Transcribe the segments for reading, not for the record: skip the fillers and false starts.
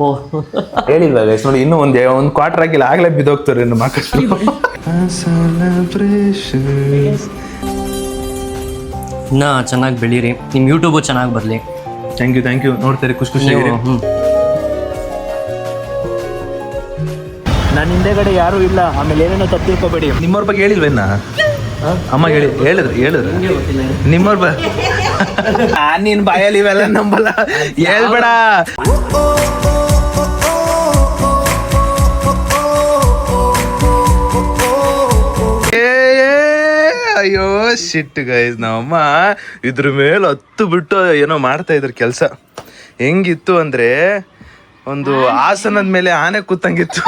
ಓಹ್ ಹೇಳಿಲ್ವಾ ಗೈಸ್ ನೋಡಿ, ಇನ್ನೂ ಒಂದು ಕ್ವಾರ್ಟರ್ ಆಗಿಲ್ಲ, ಆಗಲೇ ಬಿದ್ದೋಗ್ತಾರೆ ನಮ್ಮ ಆಕಾಶ್. ಇನ್ನೂ ಚೆನ್ನಾಗಿ ಬೆಳೀರಿ, ನಿಮ್ಮ ಯೂಟ್ಯೂಬು ಚೆನ್ನಾಗಿ ಬರಲಿ. ಥ್ಯಾಂಕ್ ಯು ನೋಡ್ತಾರೆ ಖುಷಿಯಾಗಿರಿ. ನನ್ನ ಹಿಂದೆಗಡೆ ಯಾರು ಇಲ್ಲ, ಆಮೇಲೆ ಏನೇನೋ ತಪ್ಪು ತಿಳ್ಕೊಬೇಡಿ. ನಿಮ್ಮವ್ರ ಬಗ್ಗೆ ಹೇಳಿಲ್ವೇನ? ಅಮ್ಮ ಹೇಳಿದ್ರು ನಿಮ್ಮವ್ರ ನೀನ್ ಬಾಯಲ್ಲಿ ಇವೆಲ್ಲ ನಂಬಲ್ಲ, ಹೇಳ್ಬೇಡ. ಅಯ್ಯೋ ಶಿಟ್ ಗೈಸ್, ನಮ್ಮಮ್ಮ ಇದ್ರ ಮೇಲೆ ಹತ್ತು ಬಿಟ್ಟು ಏನೋ ಮಾಡ್ತಾ ಇದ್ರ ಕೆಲಸ. ಹೆಂಗಿತ್ತು ಅಂದ್ರೆ ಒಂದು ಆಸನದ ಮೇಲೆ ಆನೆ ಕೂತಂಗಿತ್ತು.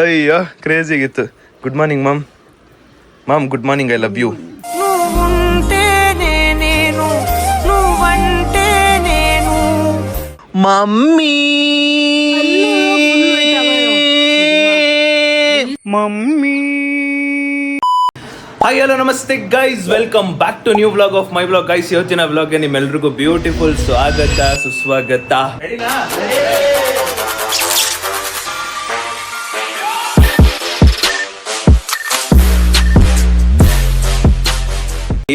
ಅಯ್ಯೋ ಕ್ರೇಜಿಗಿತ್ತು. Good morning mom good morning, I love you. Mummy hi hello ನಮಸ್ತೆ guys, welcome back to new vlog of my vlog. Guys ಇವತ್ತಿನ ವ್ಲಾಗ್ಗೆ ನಿಮ್ಮೆಲ್ರಿಗೂ ಬ್ಯೂಟಿಫುಲ್ ಸ್ವಾಗತ ಸುಸ್ವಾಗತ.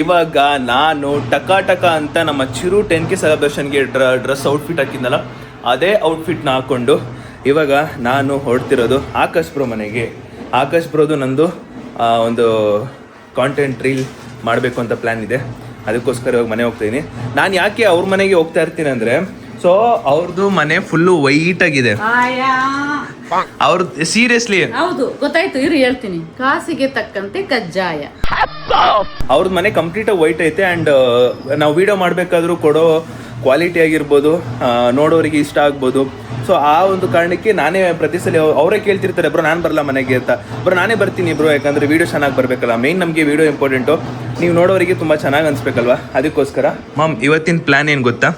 ಇವಾಗ ನಾನು ಟಕ ಅಂತ ನಮ್ಮ ಚಿರು 10K ಸೆಲೆಬ್ರೇಷನ್ಗೆ ಡ್ರೆಸ್ ಔಟ್ಫಿಟ್ ಹಾಕಿದ್ನಲ್ಲ, ಅದೇ ಔಟ್ಫಿಟ್ನ ಹಾಕೊಂಡು ಇವಾಗ ನಾನು ಹೊರಡ್ತಿರೋದು ಆಕಾಶ್ ಬ್ರೋ ಮನೆಗೆ. ಆಕಾಶ್ ಬ್ರೋದು ನಂದು ಒಂದು ಕಾಂಟೆಂಟ್ ರೀಲ್ ಮಾಡಬೇಕು ಅಂತ ಪ್ಲ್ಯಾನ್ ಇದೆ. ಅದಕ್ಕೋಸ್ಕರ ಇವಾಗ ಮನೆ ಹೋಗ್ತಾಯಿದ್ದೀನಿ. ನಾನು ಯಾಕೆ ಅವ್ರ ಮನೆಗೆ ಹೋಗ್ತಾ ಇರ್ತೀನಿ ಅಂದರೆ, ಸೊ ಅವ್ರದ್ದು ಮನೆ ಫುಲ್ಲು ವೈಟ್ ಆಗಿದೆ. ಅವ್ರದ್ದು ಸೀರಿಯಸ್ಲಿ ಹೌದು ಗೊತ್ತಾಯ್ತು, ಇರು ಹೇಳ್ತೀನಿ. ಕಾಸಿಗೆ ತಕ್ಕಂತೆ ಕಜ್ಜಾಯ. ಅವ್ರದ್ದು ಮನೆ ಕಂಪ್ಲೀಟ್ ವೈಟ್ ಐತೆ. ಆ್ಯಂಡ್ ನಾವು ವಿಡಿಯೋ ಮಾಡಬೇಕಾದ್ರೂ ಕೊಡೋ ಕ್ವಾಲಿಟಿ ಆಗಿರ್ಬೋದು, ನೋಡೋರಿಗೆ ಇಷ್ಟ ಆಗ್ಬೋದು. ಸೊ ಆ ಒಂದು ಕಾರಣಕ್ಕೆ ನಾನೇ ಪ್ರತಿ ಸಲ ಅವರೇ ಕೇಳ್ತಿರ್ತಾರೆ, ಬ್ರೋ ನಾನು ಬರಲ್ಲ ಮನೆಗೆ ಅಂತ. ಬ್ರೋ ನಾನೇ ಬರ್ತೀನಿ ಬ್ರೋ, ಯಾಕಂದರೆ ವೀಡಿಯೋ ಚೆನ್ನಾಗಿ ಬರಬೇಕಲ್ಲ. ಮೇಯ್ನ್ ನಮಗೆ ವೀಡಿಯೋ ಇಂಪಾರ್ಟೆಂಟು, ನೀವು ನೋಡೋರಿಗೆ ತುಂಬ ಚೆನ್ನಾಗಿ ಅನಿಸ್ಬೇಕಲ್ವಾ, ಅದಕ್ಕೋಸ್ಕರ. ಮಾಮ್ ಇವತ್ತಿನ ಪ್ಲ್ಯಾನ್ ಏನು ಗೊತ್ತಾ,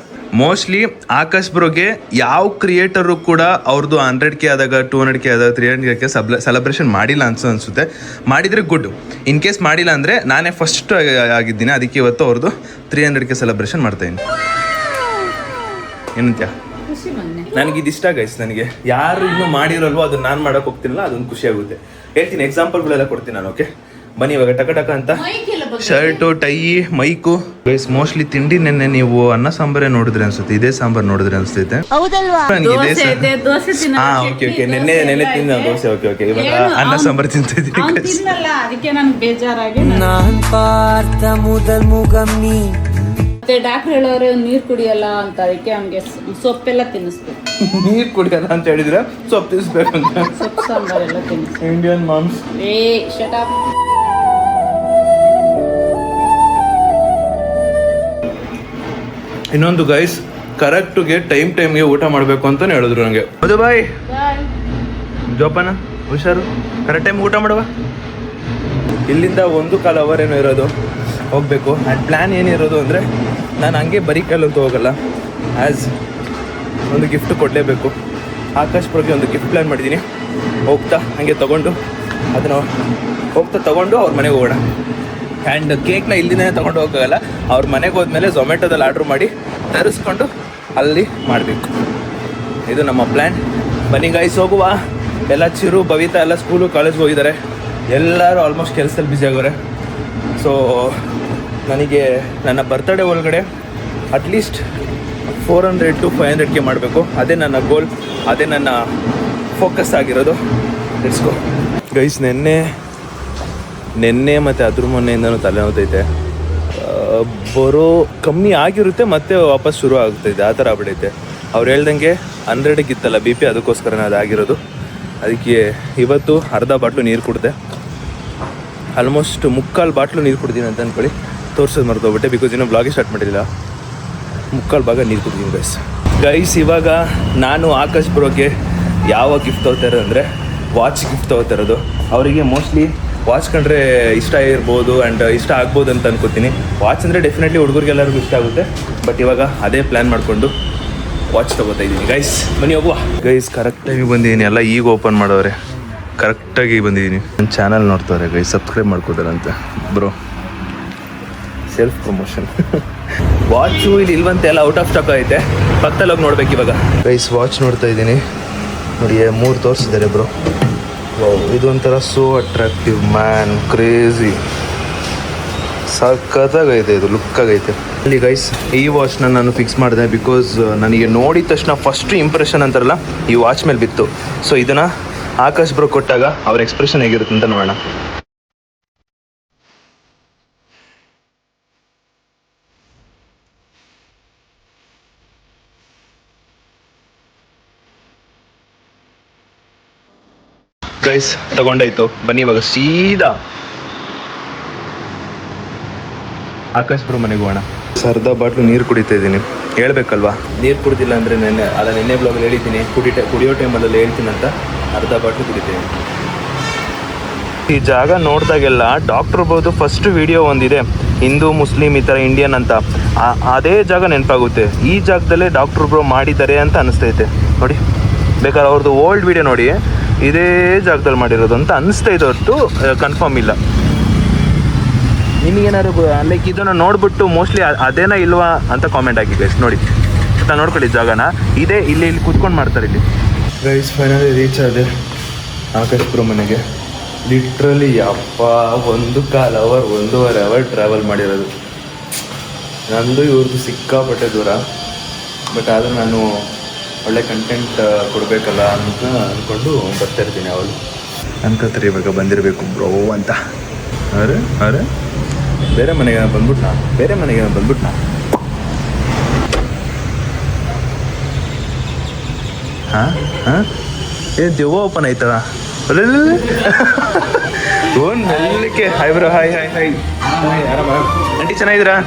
ಮೋಸ್ಟ್ಲಿ ಆಕಾಶ್ ಬ್ರೋಗೆ ಯಾವ ಕ್ರಿಯೇಟರು ಕೂಡ ಅವ್ರದ್ದು 100K ಆದಾಗ 200K ಆದಾಗ 300K ಸೆಲೆಬ್ರೇಷನ್ ಮಾಡಿಲ್ಲ ಅನ್ಸುತ್ತೆ. ಮಾಡಿದರೆ ಗುಡ್. ಇನ್ ಕೇಸ್ ಮಾಡಿಲ್ಲ ಅಂದರೆ ನಾನೇ ಫಸ್ಟ್ ಆಗಿದ್ದೀನಿ. ಅದಕ್ಕೆ ಇವತ್ತು ಅವ್ರದ್ದು 300K ಸೆಲೆಬ್ರೇಷನ್ ಮಾಡ್ತಾಯಿದ್ದೀನಿ. ಏನಂತ್ಯಾ? ನನಗಿದಿಷ್ಟ ಗೈಸ್. ನನಗೆ ಯಾರು ಇನ್ನೂ ಮಾಡಿರೋಲ್ವೋ ಅದನ್ನ ನಾನು ಮಾಡೋಕೆ ಹೋಗ್ತೀನಲ್ಲ, ಅದೊಂದು ಖುಷಿ ಆಗುತ್ತೆ. ಹೇಳ್ತೀನಿ, ಎಕ್ಸಾಂಪಲ್ಗಳೆಲ್ಲ ಕೊಡ್ತೀನಿ ನಾನು. ಓಕೆ ಬನ್ನಿ ಇವಾಗ ಟಕ ಅಂತ shirt, tie, mic. Guys mostly ತಿಂಡಿ ನೆನ್ನೆ ನೀವು ಅನ್ನ ಸಾಂಬಾರೇ ನೋಡಿದ್ರೆ ಅನ್ಸುತ್ತೆ, ಇದೇ ಸಾಂಬಾರ್ ನೋಡಿದ್ರೆ ಅನ್ಸುತ್ತೆ. ಓಕೆ ನೆನ್ನೆ ತಿಂದ ದೋಸೆ. ಓಕೆ ಇವಾಗ ಅನ್ನ ಸಾಂಬಾರ್ ತಿಂತಿದ್ದೀನಿ. ಡಾಕ್ಟರ್ ಹೇಳೋರೆ ನೀರ್ ಕುಡಿಯಲ್ಲ ಅಂತ, ಅದಕ್ಕೆ ಅವ್ನಿಗೆ ಸೊಪ್ಪೆಲ್ಲ ತಿನ್ನಿಸ್ಬೇಕು. ನೀರ್ ಕುಡಿಯಲ್ಲ ಅಂತ ಹೇಳಿದ್ರೆ ಸೊಪ್ಪು ತಿನ್ನಿಸ್ಬೇಕು ಅಂತ. ಸೊಪ್ಪು ಸಾಂಬಾರ್ ಎಲ್ಲ ತಿನ್ನಿಸ್ಬೇಕು. Indian moms. Shut up. ಇನ್ನೊಂದು ಗೈಸ್, ಕರೆಕ್ಟ್ಗೆ ಟೈಮ್ಗೆ ಊಟ ಮಾಡಬೇಕು ಅಂತಾನೆ ಹೇಳಿದ್ರು ನನಗೆ. ಹೌದು ಬಾಯ್ ಜೋಪಾನ, ಹುಷಾರು, ಕರೆಕ್ಟ್ ಟೈಮ್ ಊಟ ಮಾಡುವ. ಇಲ್ಲಿಂದ 1.25 ಅವರ್ ಏನೋ ಇರೋದು, ಹೋಗಬೇಕು. ಆ್ಯಂಡ್ ಪ್ಲ್ಯಾನ್ ಏನಿರೋದು ಅಂದರೆ, ನಾನು ಹಂಗೆ ಬರೀ ಕೈಲಂತೂ ಹೋಗಲ್ಲ. ಆ್ಯಸ್ ಒಂದು ಗಿಫ್ಟ್ ಕೊಡಲೇಬೇಕು. ಆಕಾಶ್ ಬ್ರೋಗೆ ಒಂದು ಗಿಫ್ಟ್ ಪ್ಲ್ಯಾನ್ ಮಾಡಿದ್ದೀನಿ. ಹೋಗ್ತಾ ಹಾಗೆ ತೊಗೊಂಡು ಅವ್ರ ಮನೆಗೆ ಹೋಗೋಣ. ಆ್ಯಂಡ್ ಕೇಕ್ನ ಇಲ್ಲಿಂದೇ ತೊಗೊಂಡು ಹೋಗೋಕ್ಕಾಗಲ್ಲ, ಅವ್ರ ಮನೆಗೆ ಹೋದ್ಮೇಲೆ ಝೊಮ್ಯಾಟೋದಲ್ಲಿ ಆರ್ಡ್ರ್ ಮಾಡಿ ತರಿಸ್ಕೊಂಡು ಅಲ್ಲಿ ಮಾಡಬೇಕು. ಇದು ನಮ್ಮ ಪ್ಲ್ಯಾನ್. ಬನ್ನಿ ಗೈಸ್ ಹೋಗುವ. ಎಲ್ಲ ಚಿರು, ಭವಿತಾ ಎಲ್ಲ ಸ್ಕೂಲು ಕಾಲೇಜ್ಗೆ ಹೋಗಿದ್ದಾರೆ. ಎಲ್ಲರೂ ಆಲ್ಮೋಸ್ಟ್ ಕೆಲಸದಲ್ಲಿ ಬ್ಯುಸಿ ಆಗೋರೆ. ಸೊ ನನಗೆ ನನ್ನ ಬರ್ತ್ಡೇ ಒಳಗಡೆ ಅಟ್ಲೀಸ್ಟ್ 400 to 500K ಮಾಡಬೇಕು. ಅದೇ ನನ್ನ ಗೋಲ್, ಅದೇ ನನ್ನ ಫೋಕಸ್ ಆಗಿರೋದು. Let's go guys. ನೆನ್ನೆ ಮತ್ತು ಅದ್ರ ಮೊನ್ನೆಯಿಂದನೂ ತಲೆನೋತೈತೆ. ಬರೋ ಕಮ್ಮಿ ಆಗಿರುತ್ತೆ ಮತ್ತೆ ವಾಪಸ್ ಶುರು ಆಗ್ತೈತೆ, ಆ ಥರ ಆಗ್ಬಿಡೈತೆ. ಅವ್ರು ಹೇಳ್ದಂಗೆ 100ಗೆ ಇತ್ತಲ್ಲ BP, ಅದಕ್ಕೋಸ್ಕರನೇ ಅದಾಗಿರೋದು. ಅದಕ್ಕೆ ಇವತ್ತು ಅರ್ಧ ಬಾಟ್ಲು ನೀರು ಕುಡಿದೆ. ಆಲ್ಮೋಸ್ಟ್ 3/4 ಬಾಟ್ಲು ನೀರು ಕುಡ್ತೀನಿ ಅಂತ ಅಂದ್ಕೊಳ್ಳಿ. ತೋರ್ಸೋದು ಮರ್ತೋಗ್ಬಿಟ್ಟೆ, ಬಿಕಾಸ್ ಇನ್ನೂ ಬ್ಲಾಗೇ ಸ್ಟಾರ್ಟ್ ಮಾಡಿಲ್ಲ. 3/4 ಭಾಗ ನೀರು ಕುಡ್ತೀನಿ ಗೈಸ್. ಇವಾಗ ನಾನು ಆಕಾಶ್ ಬ್ರೋಗೆ ಯಾವ ಗಿಫ್ಟ್ ತೊಗೋತಾ ಇರೋದು ಅಂದರೆ, ವಾಚ್ ಗಿಫ್ಟ್ ತೊಗೋತಾ ಇರೋದು. ಅವರಿಗೆ ಮೋಸ್ಟ್ಲಿ ವಾಚ್ ಕಂಡ್ರೆ ಇಷ್ಟ ಇರ್ಬೋದು ಆ್ಯಂಡ್ ಇಷ್ಟ ಆಗ್ಬೋದು ಅಂತ ಅನ್ಕೋತೀನಿ. ವಾಚ್ ಅಂದರೆ ಡೆಫಿನೆಟ್ಲಿ ಹುಡುಗರಿಗೆಲ್ಲರಿಗೂ ಇಷ್ಟ ಆಗುತ್ತೆ. ಬಟ್ ಇವಾಗ ಅದೇ ಪ್ಲ್ಯಾನ್ ಮಾಡಿಕೊಂಡು ವಾಚ್ ತೊಗೋತಾ ಇದ್ದೀನಿ ಗೈಸ್. ಬನ್ನಿ ಹೋಗುವ. ಗೈಸ್ ಕರೆಕ್ಟ್ ಟೈಮಿಗೆ ಬಂದಿದ್ದೀನಿ, ಎಲ್ಲ ಈಗ ಓಪನ್ ಮಾಡೋರೆ. ಕರೆಕ್ಟಾಗಿ ಬಂದಿದ್ದೀನಿ. ನನ್ನ ಚಾನಲ್ ನೋಡ್ತಾರೆ ಗೈಸ್, ಸಬ್ಸ್ಕ್ರೈಬ್ ಮಾಡ್ಕೋತಾರಂತೆ ಬ್ರೋ. Self promotion. ವಾಚು ಇಲ್ಲಿ ಇಲ್ವಂತೆ, ಎಲ್ಲ ಔಟ್ ಆಫ್ ಸ್ಟಾಕ್ ಐತೆ. ಪಕ್ಕದಲ್ಲಿ ಹೋಗಿ ನೋಡ್ಬೇಕು ಇವಾಗ. ಗೈಸ್ ವಾಚ್ ನೋಡ್ತಾ ಇದ್ದೀನಿ ನೋಡಿ, 3 ತೋರಿಸಿದ್ದಾರೆ ಬ್ರೋ. ಇದೊಂಥರ ಸೋ ಅಟ್ರಾಕ್ಟಿವ್ ಮ್ಯಾನ್, ಕ್ರೇಜಿ, ಸಖತ್ತಾಗೈತೆ, ಇದು ಲುಕ್ ಆಗೈತೆ. ಅಲ್ಲಿ ಗೈಸ್ ಈ ವಾಚ್ನ ನಾನು ಫಿಕ್ಸ್ ಮಾಡಿದೆ ಬಿಕಾಸ್ ನನಗೆ ನೋಡಿದ ತಕ್ಷಣ ಫಸ್ಟ್ ಇಂಪ್ರೆಷನ್ ಅಂತಾರಲ್ಲ ಈ ವಾಚ್ ಮೇಲೆ ಬಿತ್ತು. ಸೊ ಇದನ್ನು ಆಕಾಶ್ ಬ್ರೋ ಕೊಟ್ಟಾಗ ಅವ್ರ ಎಕ್ಸ್ಪ್ರೆಷನ್ ಹೇಗಿರುತ್ತೆ ಅಂತ ನೋಡೋಣ. ಗೈಸ್ ತಗೊಂಡಾಯ್ತು, ಬನ್ನಿ ಇವಾಗ ಸೀದಾ ಆಕಾಶ್ ಬ್ರೋ ಮನೆಗೆ ಹೋಗೋಣ. ಅರ್ಧ ಬಾಟ್ಲು ನೀರು ಕುಡಿತಾ ಇದ್ದೀನಿ. ಹೇಳ್ಬೇಕಲ್ವಾ, ನೀರು ಕುಡಿದಿಲ್ಲ ಅಂದರೆ ನಿನ್ನೆ ಬ್ಲಾಗಲ್ಲಿ ಹೇಳಿದ್ದೀನಿ, ಕುಡಿಯೋ ಟೈಮಲ್ಲಿ ಹೇಳ್ತೀನಿ ಅಂತ. ಅರ್ಧ ಬಾಟ್ಲು ಕುಡಿತೀನಿ. ಈ ಜಾಗ ನೋಡಿದಾಗೆಲ್ಲ ಡಾಕ್ಟರ್ ಬ್ರೋದು ಫಸ್ಟ್ ವಿಡಿಯೋ ಒಂದಿದೆ, ಹಿಂದೂ ಮುಸ್ಲಿಂ ಈ ಥರ ಇಂಡಿಯನ್ ಅಂತ. ಅದೇ ಜಾಗ ನೆನಪಾಗುತ್ತೆ. ಈ ಜಾಗದಲ್ಲೇ ಡಾಕ್ಟರ್ ಬ್ರೋ ಮಾಡಿದ್ದಾರೆ ಅಂತ ಅನಿಸ್ತೈತೆ ನೋಡಿ. ಬೇಕಾದ್ರೆ ಅವ್ರದ್ದು ಓಲ್ಡ್ ವಿಡಿಯೋ ನೋಡಿ, ಇದೇ ಜಾಗದಲ್ಲಿ ಮಾಡಿರೋದು ಅಂತ ಅನಿಸ್ತೈತೆ ಹೊರತು ಕನ್ಫರ್ಮ್ ಇಲ್ಲ. ನಿಮಗೇನಾದ್ರು ಲೈಕ್ ಇದನ್ನು ನೋಡ್ಬಿಟ್ಟು ಮೋಸ್ಟ್ಲಿ ಅದೇನಾ ಇಲ್ವಾ ಅಂತ ಕಾಮೆಂಟ್ ಹಾಕಿ ಗೈಸ್. ನೋಡಿ ನಾನು ನೋಡ್ಕೊಳ್ಳಿ ಜಾಗನ, ಇದೇ ಇಲ್ಲಿ ಕೂತ್ಕೊಂಡು ಮಾಡ್ತಾರೆ ಇಲ್ಲಿ. ಗೈಸ್ ಫೈನಲಿ ರೀಚ್ ಆದೆ ಆಕಾಶ್ ಬ್ರೋ ಮನೆಗೆ. ಲಿಟ್ರಲಿ ಯಪ್ಪ 1.25 ಅವರ್ 1.5 ಅವರ್ ಟ್ರಾವೆಲ್ ಮಾಡಿರೋದು. ನಂದು ಇವ್ರದ್ದು ಸಿಕ್ಕಾಪಟ್ಟೆ ದೂರ, ಬಟ್ ಆದರೂ ನಾನು ಒಳ್ಳೆ ಕಂಟೆಂಟ್ ಕೊಡಬೇಕಲ್ಲ ಅಂತ ಅಂದ್ಕೊಂಡು ಬರ್ತಾ ಇರ್ತೀನಿ. ಅವಳು ಅನ್ಕೋತಾರೆ ಇವಾಗ ಬಂದಿರಬೇಕು ಬ್ರೋ ಅಂತ. ಅರೆ ಬೇರೆ ಮನೆಗೆ ಬಂದ್ಬಿಟ್ನಾ ಹಾಂ ಏನು ದೆವ್ವ ಓಪನ್ ಆಯ್ತದ? ಓನ್ ಮೆಲ್ಲಕ್ಕೆ ಹಾಯ್ ಬ್ರೋ, ಹಾಯ್ ಆರಾಮ ಆಂಟಿ, ಚೆನ್ನಾಗಿದ್ದೀರಾ?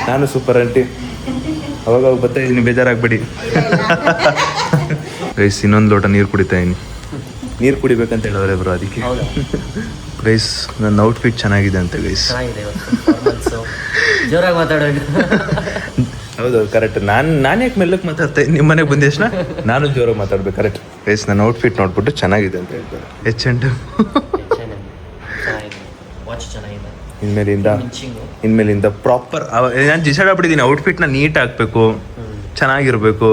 ನಾನು ಸೂಪರ್ ಆಂಟಿ, ಅವಾಗ ಬರ್ತಾ ಇದ್ದೀನಿ, ಬೇಜಾರಾಗ್ಬೇಡಿ. ಗೈಸ್ ಇನ್ನೊಂದು ಲೋಟ ನೀರು ಕುಡಿತಾ ಇದ್ದೀನಿ. ನೀರು ಕುಡಿಬೇಕಂತ ಹೇಳಿದ್ರೆ ಬ್ರೋ, ಅದಕ್ಕೆ. ಗೈಸ್ ನನ್ನ ಔಟ್ಫಿಟ್ ಚೆನ್ನಾಗಿದೆ ಅಂತ ಗೈಸ್. ಜೋರಾಗಿ ಮಾತಾಡೋ. ಹೌದು ಕರೆಕ್ಟ್. ನಾನು ಯಾಕೆ ಮೆಲ್ಲಕ್ಕೆ ಮಾತಾಡ್ತಾ ಇದ್ದೀನಿ? ನಿಮ್ಮ ಮನೆಗೆ ಬಂದ ತಕ್ಷಣ ನಾನು ಜೋರಾಗಿ ಮಾತಾಡ್ಬೇಕು. ಕರೆಕ್ಟ್ ಗೈಸ್, ನನ್ನ ಔಟ್ಫಿಟ್ ನೋಡ್ಬಿಟ್ಟು ಚೆನ್ನಾಗಿದೆ ಅಂತ ಹೇಳ್ತಾರೆ. ಇನ್ಮೇಲಿಂದ ಪ್ರಾಪರ್ ನಾನು ಡಿಸೈಡ್ ಆಗ್ಬಿಟ್ಟಿದ್ದೀನಿ, ಔಟ್ಫಿಟ್ನ ನೀಟ್ ಹಾಕ್ಬೇಕು, ಚೆನ್ನಾಗಿರ್ಬೇಕು.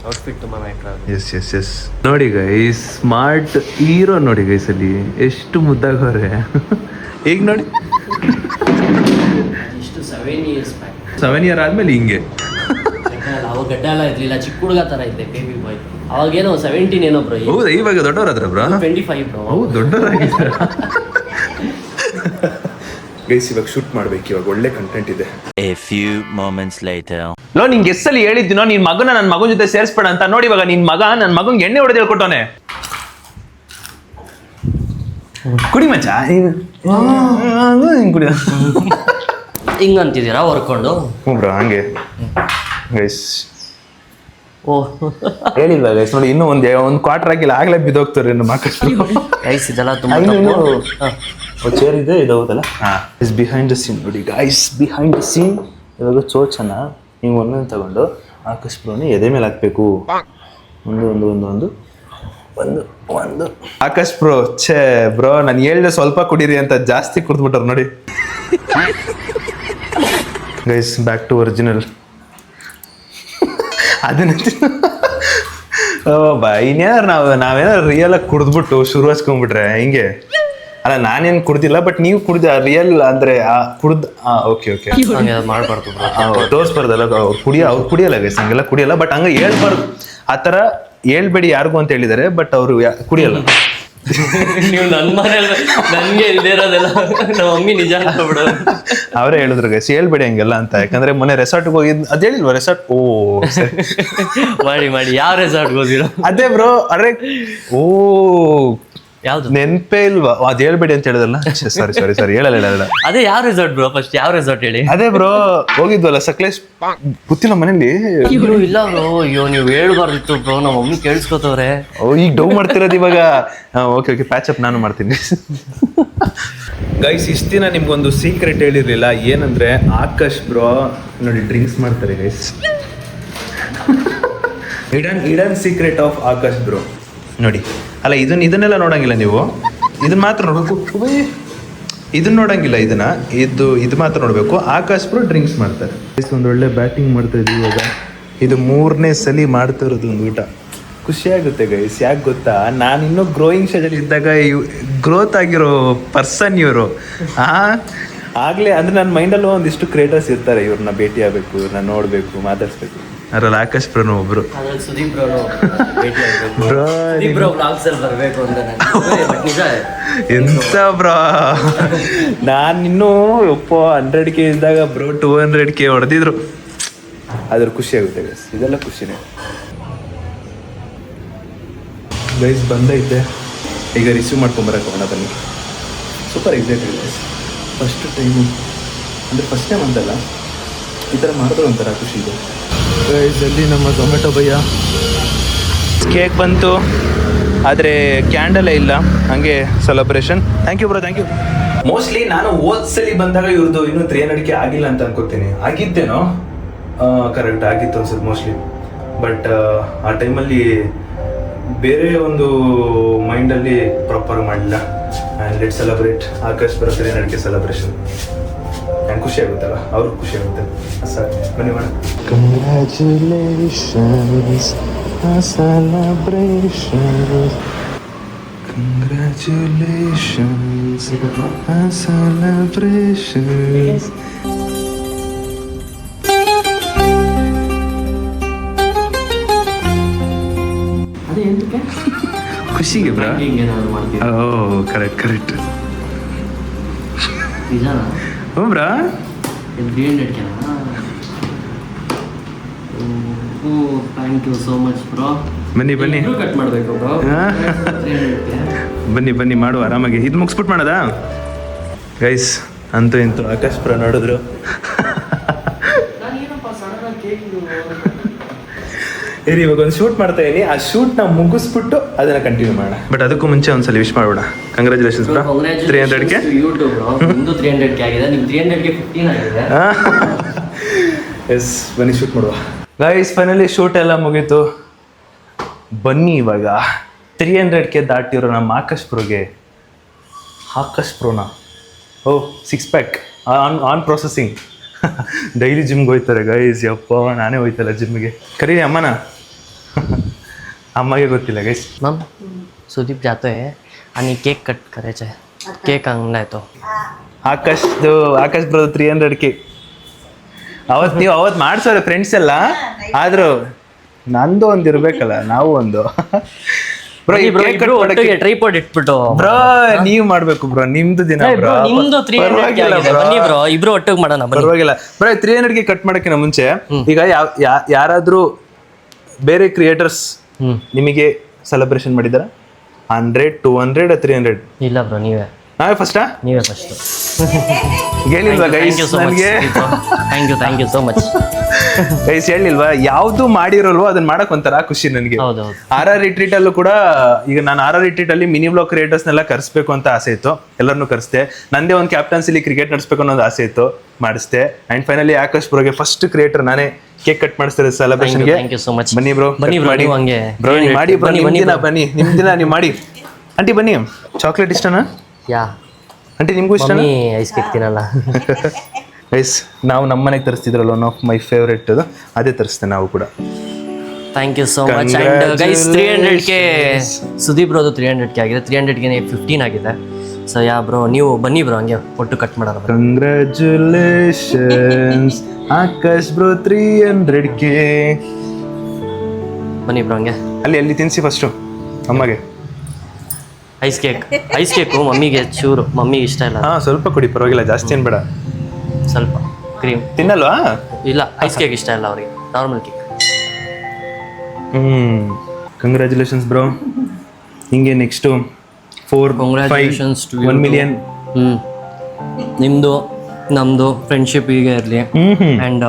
ಔಟ್ಫಿಟ್ ತುಂಬ ಮ್ಯಾಟ್ರ್. ಎಸ್ ನೋಡಿ ಗೈಸ್, ಸ್ಮಾರ್ಟ್ ಹೀರೋ ನೋಡಿ ಗೈಸ್, ಅಲ್ಲಿ ಎಷ್ಟು ಮುದ್ದಾಗವ್ರೆ. ಈಗ ನೋಡಿ, ಇಷ್ಟು 7 years ಬ್ಯಾಕ್, 7 year ಆದ್ಮೇಲೆ ಹಿಂಗೆ. ಅವಾಗ ಗಡ್ಡ ಎಲ್ಲ ಇರ್ಲಿಲ್ಲ, ಚಿಕ್ಕ ಹುಡುಗ ಥರ ಇದ್ದೆ, ಬೇಬಿ ಬಾಯ್. ಅವಾಗೇನೋ 17 ಏನೋ ಬ್ರೋ. ಹೌದಾ? ಇವಾಗ ದೊಡ್ಡವರಾದ್ರ ಬ್ರೋ? 25 ಬ್ರೋ. ಹೌದು, ದೊಡ್ಡವರಾಗಿದ್ದಾರೆ. ಗೈಸ್ ಇವಾಗ ಶೂಟ್ ಮಾಡ್ಬೇಕು, ಇವಾಗ ಒಳ್ಳೆ ಕಂಟೆಂಟ್ ಇದೆ. A few moments later. Low, ನಿಂಗೆ ಎಷ್ಟಲ್ಲಿ ಹೇಳಿದ್ದೀನೋ ನಿನ್ ಮಗನ ನನ್ನ ಮಗನ ಜೊತೆ ಸೇರಿಸ್ಬೇಡ ಅಂತ. ನೋಡಿ ಇವಾಗ ನಿನ್ ಮಗ ನನ್ನ ಮಗನ್ಗೆ ಎಣ್ಣೆ ಹೊಡೆದು ಹೇಳ್ಕೊಟ್ಟವನೆ. ಕುಡಿ ಮಚ್ಚ, ಕುಡಿ. ಹಿಂಗಂತಿದ್ದೀರಾ ಹೊರ್ಕೊಂಡು? ಹ್ಞೂ ಬ್ರೋ, ಹಂಗೆ ಗೈಸ್. ಓ ಹೇಳಿಲ್ವಾ ಗೈಸ್? ನೋಡಿ ಇನ್ನೂ ಒಂದು ಕ್ವಾರ್ಟರ್ ಆಗಿಲ್ಲ, ಆಗಲೇ ಬಿದ್ದೋಗ್ತಾರೆ ನಮ್ಮ ಮಕ್ಕಳು. ಗೈಸ್ ಇದೆಲ್ಲ ತುಂಬ ಚೇರ್ ಇದೆ, ಇದು ಹೌದಲ್ಲ? ಹಾಂ, ಇಸ್ ಬಿಹೈಂಡ್ ದ ಸೀನ್ ನೋಡಿ ಗೈಸ್. ಬಿಹೈಂಡ್ ದ ಸೀನ್ ಇವಾಗ ಚೋಚನ ನೀವು ಒಂದೊಂದು ತಗೊಂಡು ಆಕಾಶ್ ಬ್ರೋನ ಎದೆ ಮೇಲೆ ಹಾಕ್ಬೇಕು. ಒಂದು ಆಕಾಶ್ ಬ್ರೋ, ಛೇ ಬ್ರೋ, ನಾನು ಹೇಳ್ದೆ ಸ್ವಲ್ಪ ಕುಡೀರಿ ಅಂತ ಜಾಸ್ತಿ ಕುಡ್ದ್ಬಿಟ್ಟಾರ ನೋಡಿ ಗೈಸ್. Back to original. ಅದನ್ನ ಇನ್ಯಾರು ನಾವೇನಾರು ರಿಯಲ್ ಆಗಿ ಕುಡಿದ್ಬಿಟ್ಟು ಶುರು ಹಚ್ಕೊಂಡ್ಬಿಟ್ರೆ ಹಿಂಗೆ ಅಲ್ಲ. ನಾನೇನು ಕುಡ್ದಿಲ್ಲ, ಬಟ್ ನೀವು ಕುಡ್ದ ರಿಯಲ್ ಅಂದ್ರೆ ಓಕೆ ಮಾಡ್ಬಾರ್ದು, ತೋರಿಸ್ಬಾರ್ದಲ್ಲ. ಅವ್ರು ಕುಡಿಯಲ್ಲ ಗೈಸ್, ಹಂಗೆಲ್ಲ ಕುಡಿಯಲ್ಲ. ಬಟ್ ಹಂಗೆ ಹೇಳ್ಬಾರ್ದು, ಆ ಥರ ಹೇಳ್ಬೇಡಿ ಯಾರಿಗೂ ಅಂತ ಹೇಳಿದ್ದಾರೆ, ಬಟ್ ಅವರು ಕುಡಿಯಲ್ಲ. ನೀವು ನನ್ನ ಮನೇಲಿ ನನಗೆ ಇಲ್ಲದೆ ಇರೋದೆಲ್ಲ ನಮ್ಮ ಮಮ್ಮಿ ನಿಜ ಅನ್ಕೊಬಿಡೋದು. ಅವರೇ ಹೇಳಿದ್ರು ಗೈಸ್, ಹೇಳ್ಬೇಡಿ ಹಂಗೆಲ್ಲ ಅಂತ. ಯಾಕಂದ್ರೆ ಮೊನ್ನೆ ರೆಸಾರ್ಟ್ಗೆ ಹೋಗಿದ್ದು ಅದು ಹೇಳಿಲ್ವಾ? ರೆಸಾರ್ಟ್ ಮಾಡಿ ಯಾವ ರೆಸಾರ್ಟ್ಗೆ ಹೋಗಿರೋ? ಅದೇ ಬ್ರೋ. ಅರೆ ಯಾವ್ದು ನೆನ್ಪೇ ಇಲ್ವಾ? ಅದು ಹೇಳ್ಬೇಡಿ ಅಂತ ಹೇಳಿದಲ್ಲ. ಸಾರಿ ಹೇಳಲ್ಲ. ಅದೇ ಯಾವ ರೆಸಾರ್ಟ್ ಬ್ರೋ? ಫಸ್ಟ್ ಯಾವ ರೆಸಾರ್ಟ್ ಹೇಳಿ. ಅದೇ ಬ್ರೋ, ಹೋಗಿದ್ವಲ್ಲ ಸಕ್ಲೇಶ್, ಗೊತ್ತಿಲ್ಲ ಮನೇಲಿ. ಇಲ್ಲ ಬ್ರೋ, ಅಯ್ಯೋ ನೀವು ಹೇಳ್ಬಾರ್ದಿತ್ತು ಬ್ರೋ, ನಮ್ಮ ಮಮ್ಮಿ ಕೇಳಿಸ್ಕೊತವ್ರೆ. ಈಗ ಡೌ ಮಾಡ್ತಿರೋದು ಇವಾಗ. ಓಕೆ ಪ್ಯಾಚಪ್ ನಾನು ಮಾಡ್ತೀನಿ ಗೈಸ್. ಇಷ್ಟು ದಿನ ನಿಮ್ಗೊಂದು ಸೀಕ್ರೆಟ್ ಹೇಳಿರ್ಲಿಲ್ಲ, ಏನಂದ್ರೆ ಆಕಾಶ್ ಬ್ರೋ ನೋಡಿ ಡ್ರಿಂಕ್ಸ್ ಮಾಡ್ತಾರೆ guys. Hidden secret of Akash bro ನೋಡಿ. ಅಲ್ಲ ಇದನ್ನೆಲ್ಲ ನೋಡಂಗಿಲ್ಲ ನೀವು, ಇದನ್ನ ಮಾತ್ರ ನೋಡ್ಬೇಕು. ಇದನ್ನ ನೋಡಂಗಿಲ್ಲ, ಇದು ಮಾತ್ರ ನೋಡಬೇಕು. ಆಕಾಶ್ ಬ್ರೋ ಡ್ರಿಂಕ್ಸ್ ಮಾಡ್ತಾರೆ. ಒಂದು ಒಳ್ಳೆ ಬ್ಯಾಟಿಂಗ್ ಮಾಡ್ತಾ ಇದ್ವಿ ಇವಾಗ. ಇದು 3ನೇ ಸಲ ಮಾಡ್ತಾ ಇರೋದು ಒಂದು ಊಟ. ಖುಷಿಯಾಗುತ್ತೆ ಗೈಸ್. ಯಾಕೆ ಗೊತ್ತಾ, ನಾನು ಇನ್ನೂ ಗ್ರೋಯಿಂಗ್ ಸ್ಟೇಜಲ್ಲಿ ಇದ್ದಾಗ ಗ್ರೋತ್ ಆಗಿರೋ ಪರ್ಸನ್ ಇವರು. ಆಗಲೇ ಅಂದರೆ ನನ್ನ ಮೈಂಡಲ್ಲೂ ಒಂದಿಷ್ಟು ಕ್ರಿಯೇಟರ್ಸ್ ಇರ್ತಾರೆ, ಇವ್ರನ್ನ ಭೇಟಿ ಆಗಬೇಕು, ಇವ್ರನ್ನ ನೋಡಬೇಕು, ಮಾತಾಡಿಸ್ಬೇಕು. ಅದರಲ್ಲಿ ಆಕಾಶ್ ಬ್ರೋನು ಒಬ್ರು. ಅದ್ರಲ್ಲಿ ಸುದೀಪ್ ಬ್ರೋ ಭೇಟಿ ಆಗ್ಬೇಕು. ಸುದೀಪ್ ಬ್ರೋ ವ್ಲಾಗ್ಸ್ ಅಲ್ಲಿ ಬರಬೇಕು ಅಂತ ಬಟ್ ನಿಜ ಎಂತ ಬ್ರೋ, ನಾನಿನ್ನೂ 100K ಇದ್ದಾಗ ಬ್ರೋ 200K ಹೊಡೆದಿದ್ರು. ಅದ್ರ ಖುಷಿ ಆಗುತ್ತೆ ಗೈಸ್, ಇದೆಲ್ಲ ಖುಷಿನೇ. ಗೈಸ್ ಬಂದೈತೆ, ಈಗ ರಿಸೀವ್ ಮಾಡ್ಕೊಂಬರಕ್ಕೆ ಹೋಗೋಣ ಬನ್ನಿ. Super excited guys. First time ಅಂದರೆ ಫಸ್ಟ್ ಟೈಮ್ ಅಂತಲ್ಲ, ಈ ಥರ ಮಾಡಿದ್ರೆ ಒಂಥರ ಖುಷಿ ಇದೆ ಗೈಸ್. ಅಲ್ಲಿ ನಮ್ಮ ಝೊಮ್ಯಾಟೊ ಭಯ್ಯ ಕೇಕ್ ಬಂತು, ಆದರೆ ಕ್ಯಾಂಡಲೇ ಇಲ್ಲ, ಹಾಗೆ celebration. Thank you bro, thank you. Mostly ನಾನು ಓದ್ಸಲಿ ಬಂದಾಗ ಇವ್ರದ್ದು ಇನ್ನೂ 300K ಆಗಿಲ್ಲ ಅಂತ ಅನ್ಕೋತೀನಿ. ಆಗಿದ್ದೇನೋ, ಕರೆಕ್ಟ್ ಆಗಿತ್ತು ಅನ್ಸುತ್ತೆ ಮೋಸ್ಟ್ಲಿ. ಬಟ್ ಆ ಟೈಮಲ್ಲಿ ಬೇರೆ ಒಂದು ಮೈಂಡಲ್ಲಿ ಪ್ರಾಪರ್ ಮಾಡಲಿಲ್ಲ. And let celebrate Akash bro 300K celebration. ನಂಗೆ ಖುಷಿ ಆಗುತ್ತಲ್ಲ, ಅವ್ರಿಗೂ ಖುಷಿ ಆಗುತ್ತೆ. ಸರ್ ಬನ್ನಿ madam. Congratulations celebration, congratulations celebration. ಅದೇ ಎಂತಕ್ಕೆ ಖುಷಿಗೆ ಬ್ರಾ. ಹಿಂಗೇನಾದ್ರು ಮಾಡ್ತೀವಿ. ಓ ಕರೆಕ್ಟ್ ನಿಜನಾ? ಹ್ಞೂ ಬ್ರಾ. ಇದು 300K. Thank you so much bro. ಬನ್ನಿ ಕಟ್ ಮಾಡಬೇಕು ಬ್ರೋ. 300K. ಬನ್ನಿ ಮಾಡುವ ಆರಾಮಾಗಿ. ಇದು ಮುಗಿಸ್ಬಿಟ್ಟು ಮಾಡೋದಾ ಗೈಸ್? ಅಂತೂ ಇಂತೂ ಆಕಾಶ್ ಬ್ರೋ ನೋಡಿದ್ರು. ಇರಿ, ಇವಾಗ ಒಂದು ಶೂಟ್ ಮಾಡ್ತಾ ಇದೀನಿ. ಆ ಶೂಟ್ನ ಮುಗಿಸ್ಬಿಟ್ಟು ಅದನ್ನ ಕಂಟಿನ್ಯೂ ಮಾಡೋಣ. ಬಟ್ ಅದಕ್ಕೂ ಮುಂಚೆ ಒಂದ್ಸಲ ವಿಶ್ ಮಾಡೋಣ. Congratulations bro, 300K. YouTube bro, ನಿಮ್ದು 300K ಆಗಿದೆ, ನಿಮ್ 300K 15 ಆಗಿದೆ. ಎಸ್, ಬನ್ನಿ ಶೂಟ್ ಮಾಡುವ ಗೈಸ್. ಫೈನಲಿ ಶೂಟ್ ಎಲ್ಲ ಮುಗೀತು. ಬನ್ನಿ ಇವಾಗ 300K ದಾಟಿರೋ ನಮ್ಮ ಆಕಾಶ್ ಬ್ರೋನ oh 6 pack on processing. Daily ಜಿಮ್ಗೆ ಹೋಯ್ತಾರೆ ಗೈಸ್. ಯಪ್ಪ, ನಾನೇ ಹೋಯ್ತಲ್ಲ ಜಿಮ್ಗೆ. ಕರೀರಿ ಅಮ್ಮನ. ಅಮ್ಮಗೆ ಗೊತ್ತಿಲ್ಲ ಗೈಸ್. मैम सुदीप जाते हैं आणि केक कट करायचं आहे. केक आणला आहे तो. ಆಕಾಶ್ ಬ್ರೋ 300K ನೀವು ಅವತ್ತು ಮಾಡ್ಸೋರೆ ಫ್ರೆಂಡ್ಸ್ ಎಲ್ಲ. ಆದರೂ ನಂದು ಒಂದು ಇರಬೇಕಲ್ಲ, ನಾವು ಒಂದು. ಟ್ರೈಪಾಡ್ ಇಟ್ಬಿಟ್ಟು ಬ್ರೋ ನೀವು ಮಾಡ್ಬೇಕು ಬ್ರೋ, ನಿಮ್ದು ದಿನ ಬ್ರೋ. ನಿಮ್ದು 300K ಆಗಿದೆ, ಬನ್ನಿ ಬ್ರೋ ಇಬ್ರು ಒಟ್ಟಿಗೆ ಮಾಡೋಣ. ಪರವಾಗಿಲ್ಲ ಬ್ರೋ. 300K ಕಟ್ ಮಾಡಕ್ಕಿಂತ ಮುಂಚೆ ಈಗ ಯಾರಾದ್ರೂ ಬೇರೆ ಕ್ರಿಯೇಟರ್ಸ್ ನಿಮಗೆ ಸೆಲೆಬ್ರೇಷನ್ ಮಾಡಿದಾರ? 100, 200, 300? ಇಲ್ಲ ಬ್ರೋ, ನೀವೇ ಫಸ್ಟಾ? ನೀವೇ ಫಸ್ಟ್. ಹೇಳಿಲ್ವಾ ಗೈಸ್ ನನಗೆ? Thank you so much guys. ಹೇಳಿಲ್ವಾ, ಯಾವ್ದು ಮಾಡಿರೋಲ್ವೋ ಅದನ್ನ ಮಾಡಕ್ ಒಂಥರ ಖುಷಿ ನನಗೆ. RR ರಿಟ್ರೀಟ್ ಅಲ್ಲೂ ಕೂಡ ಈಗ ನಾನು RR ರಿಟ್ರೀಟ್ ಅಲ್ಲಿ ಮಿನಿ ಬ್ಲಾಗ್ ಕ್ರಿಯೇಟರ್ಸ್ನೆಲ್ಲ ಕರೆಸ್ಬೇಕು ಅಂತ ಆಸೆ ಇತ್ತು. ಎಲ್ಲರನ್ನೂ ಕರೆಸ್ದೆ. ನಂದೇ ಒಂದು ಕ್ಯಾಪ್ಟನ್ಸಿಲಿ ಕ್ರಿಕೆಟ್ ನಡೆಸ್ಬೇಕು ಅನ್ನೋದು ಆಸೆ ಇತ್ತು, ಮಾಡಿಸ್ದೆ. ಅಂಡ್ ಫೈನಲಿ ಆಕಾಶ್ ಬ್ರೋಗೆ ಫಸ್ಟ್ ಕ್ರಿಯೇಟರ್ ನಾನೇ ಕೇಕ್ ಕಟ್ ಮಾಡಿಸ್ತಾರೆ ಸೆಲೆಬ್ರೇಷನ್ಗೆ. ಬನ್ನಿ ಬ್ರೋ, ಮಾಡಿ ಬ್ರೋ, ಮಾಡಿ ಬ್ರೋ. ನಿಮ್ ದಿನ ನೀವು ಮಾಡಿ. ಆಂಟಿ ಬನ್ನಿ. ಚಾಕ್ಲೇಟ್ ಇಷ್ಟನಾ? ಯಾ ಆಂಟಿ ನಿಮ್ಗೂ ಇಷ್ಟ? ಐಸ್ ಕೇಕ್ ತಿನ್ನಲ್ಲ ಗೈಸ್. ನಾವು ನಮ್ಮ ಮನೆಗೆ ತರಿಸ್ತಿದ್ರಲ್ಲ, ಒನ್ ಆಫ್ ಮೈ ಫೇವ್ರೇಟ್, ಅದೇ ತರಿಸ್ತೇವೆ ನಾವು ಕೂಡ. Thank you so much. And guys 300K Sudeep ಬ್ರೋದು 300K ಆಗಿದೆ, 300K 15 ಆಗಿದೆ. ಸೊ ಯಾ ಬ್ರೋ, ನೀವು ಬನ್ನಿ ಬ್ರೋ, ಹಂಗೆ ಒಟ್ಟು ಕಟ್ ಮಾಡೋಣ. Congratulations Akash bro 300K. ಬನ್ನಿ ಬ್ರೋ, ಹಂಗೆ ಅಲ್ಲಿ ತಿನ್ಸಿ ಫಸ್ಟು ಅಮ್ಮಗೆ. ಐಸ್ ಕೇಕು ಮಮ್ಮಿಗೆ ಚೂರು, ಮಮ್ಮಿಗೆ ಇಷ್ಟ ಇಲ್ಲ. ಸ್ವಲ್ಪ ಕೊಡಿ, ಪರವಾಗಿಲ್ಲ, ಜಾಸ್ತಿ ಏನು ಬೇಡ. ಸ್ವಲ್ಪ ಕ್ರೀಮ್ ತಿನ್ನಲ್ವಾ? ಇಲ್ಲ, ಐಸ್ ಕೇಕ್ ಇಷ್ಟ ಇಲ್ಲ ಅವ್ರಿಗೆ, ನಾರ್ಮಲ್ ಕೇಕ್. Congratulations bro. ಹಿಂಗೆ ನೆಕ್ಸ್ಟು 4, 5, 1 ಮಿಲಿಯನ್ ನಿಮ್ಮದು ನಮ್ಮದು ಫ್ರೆಂಡ್ಶಿಪ್ ಹೀಗೆ ಇರಲಿ. ಆ್ಯಂಡ್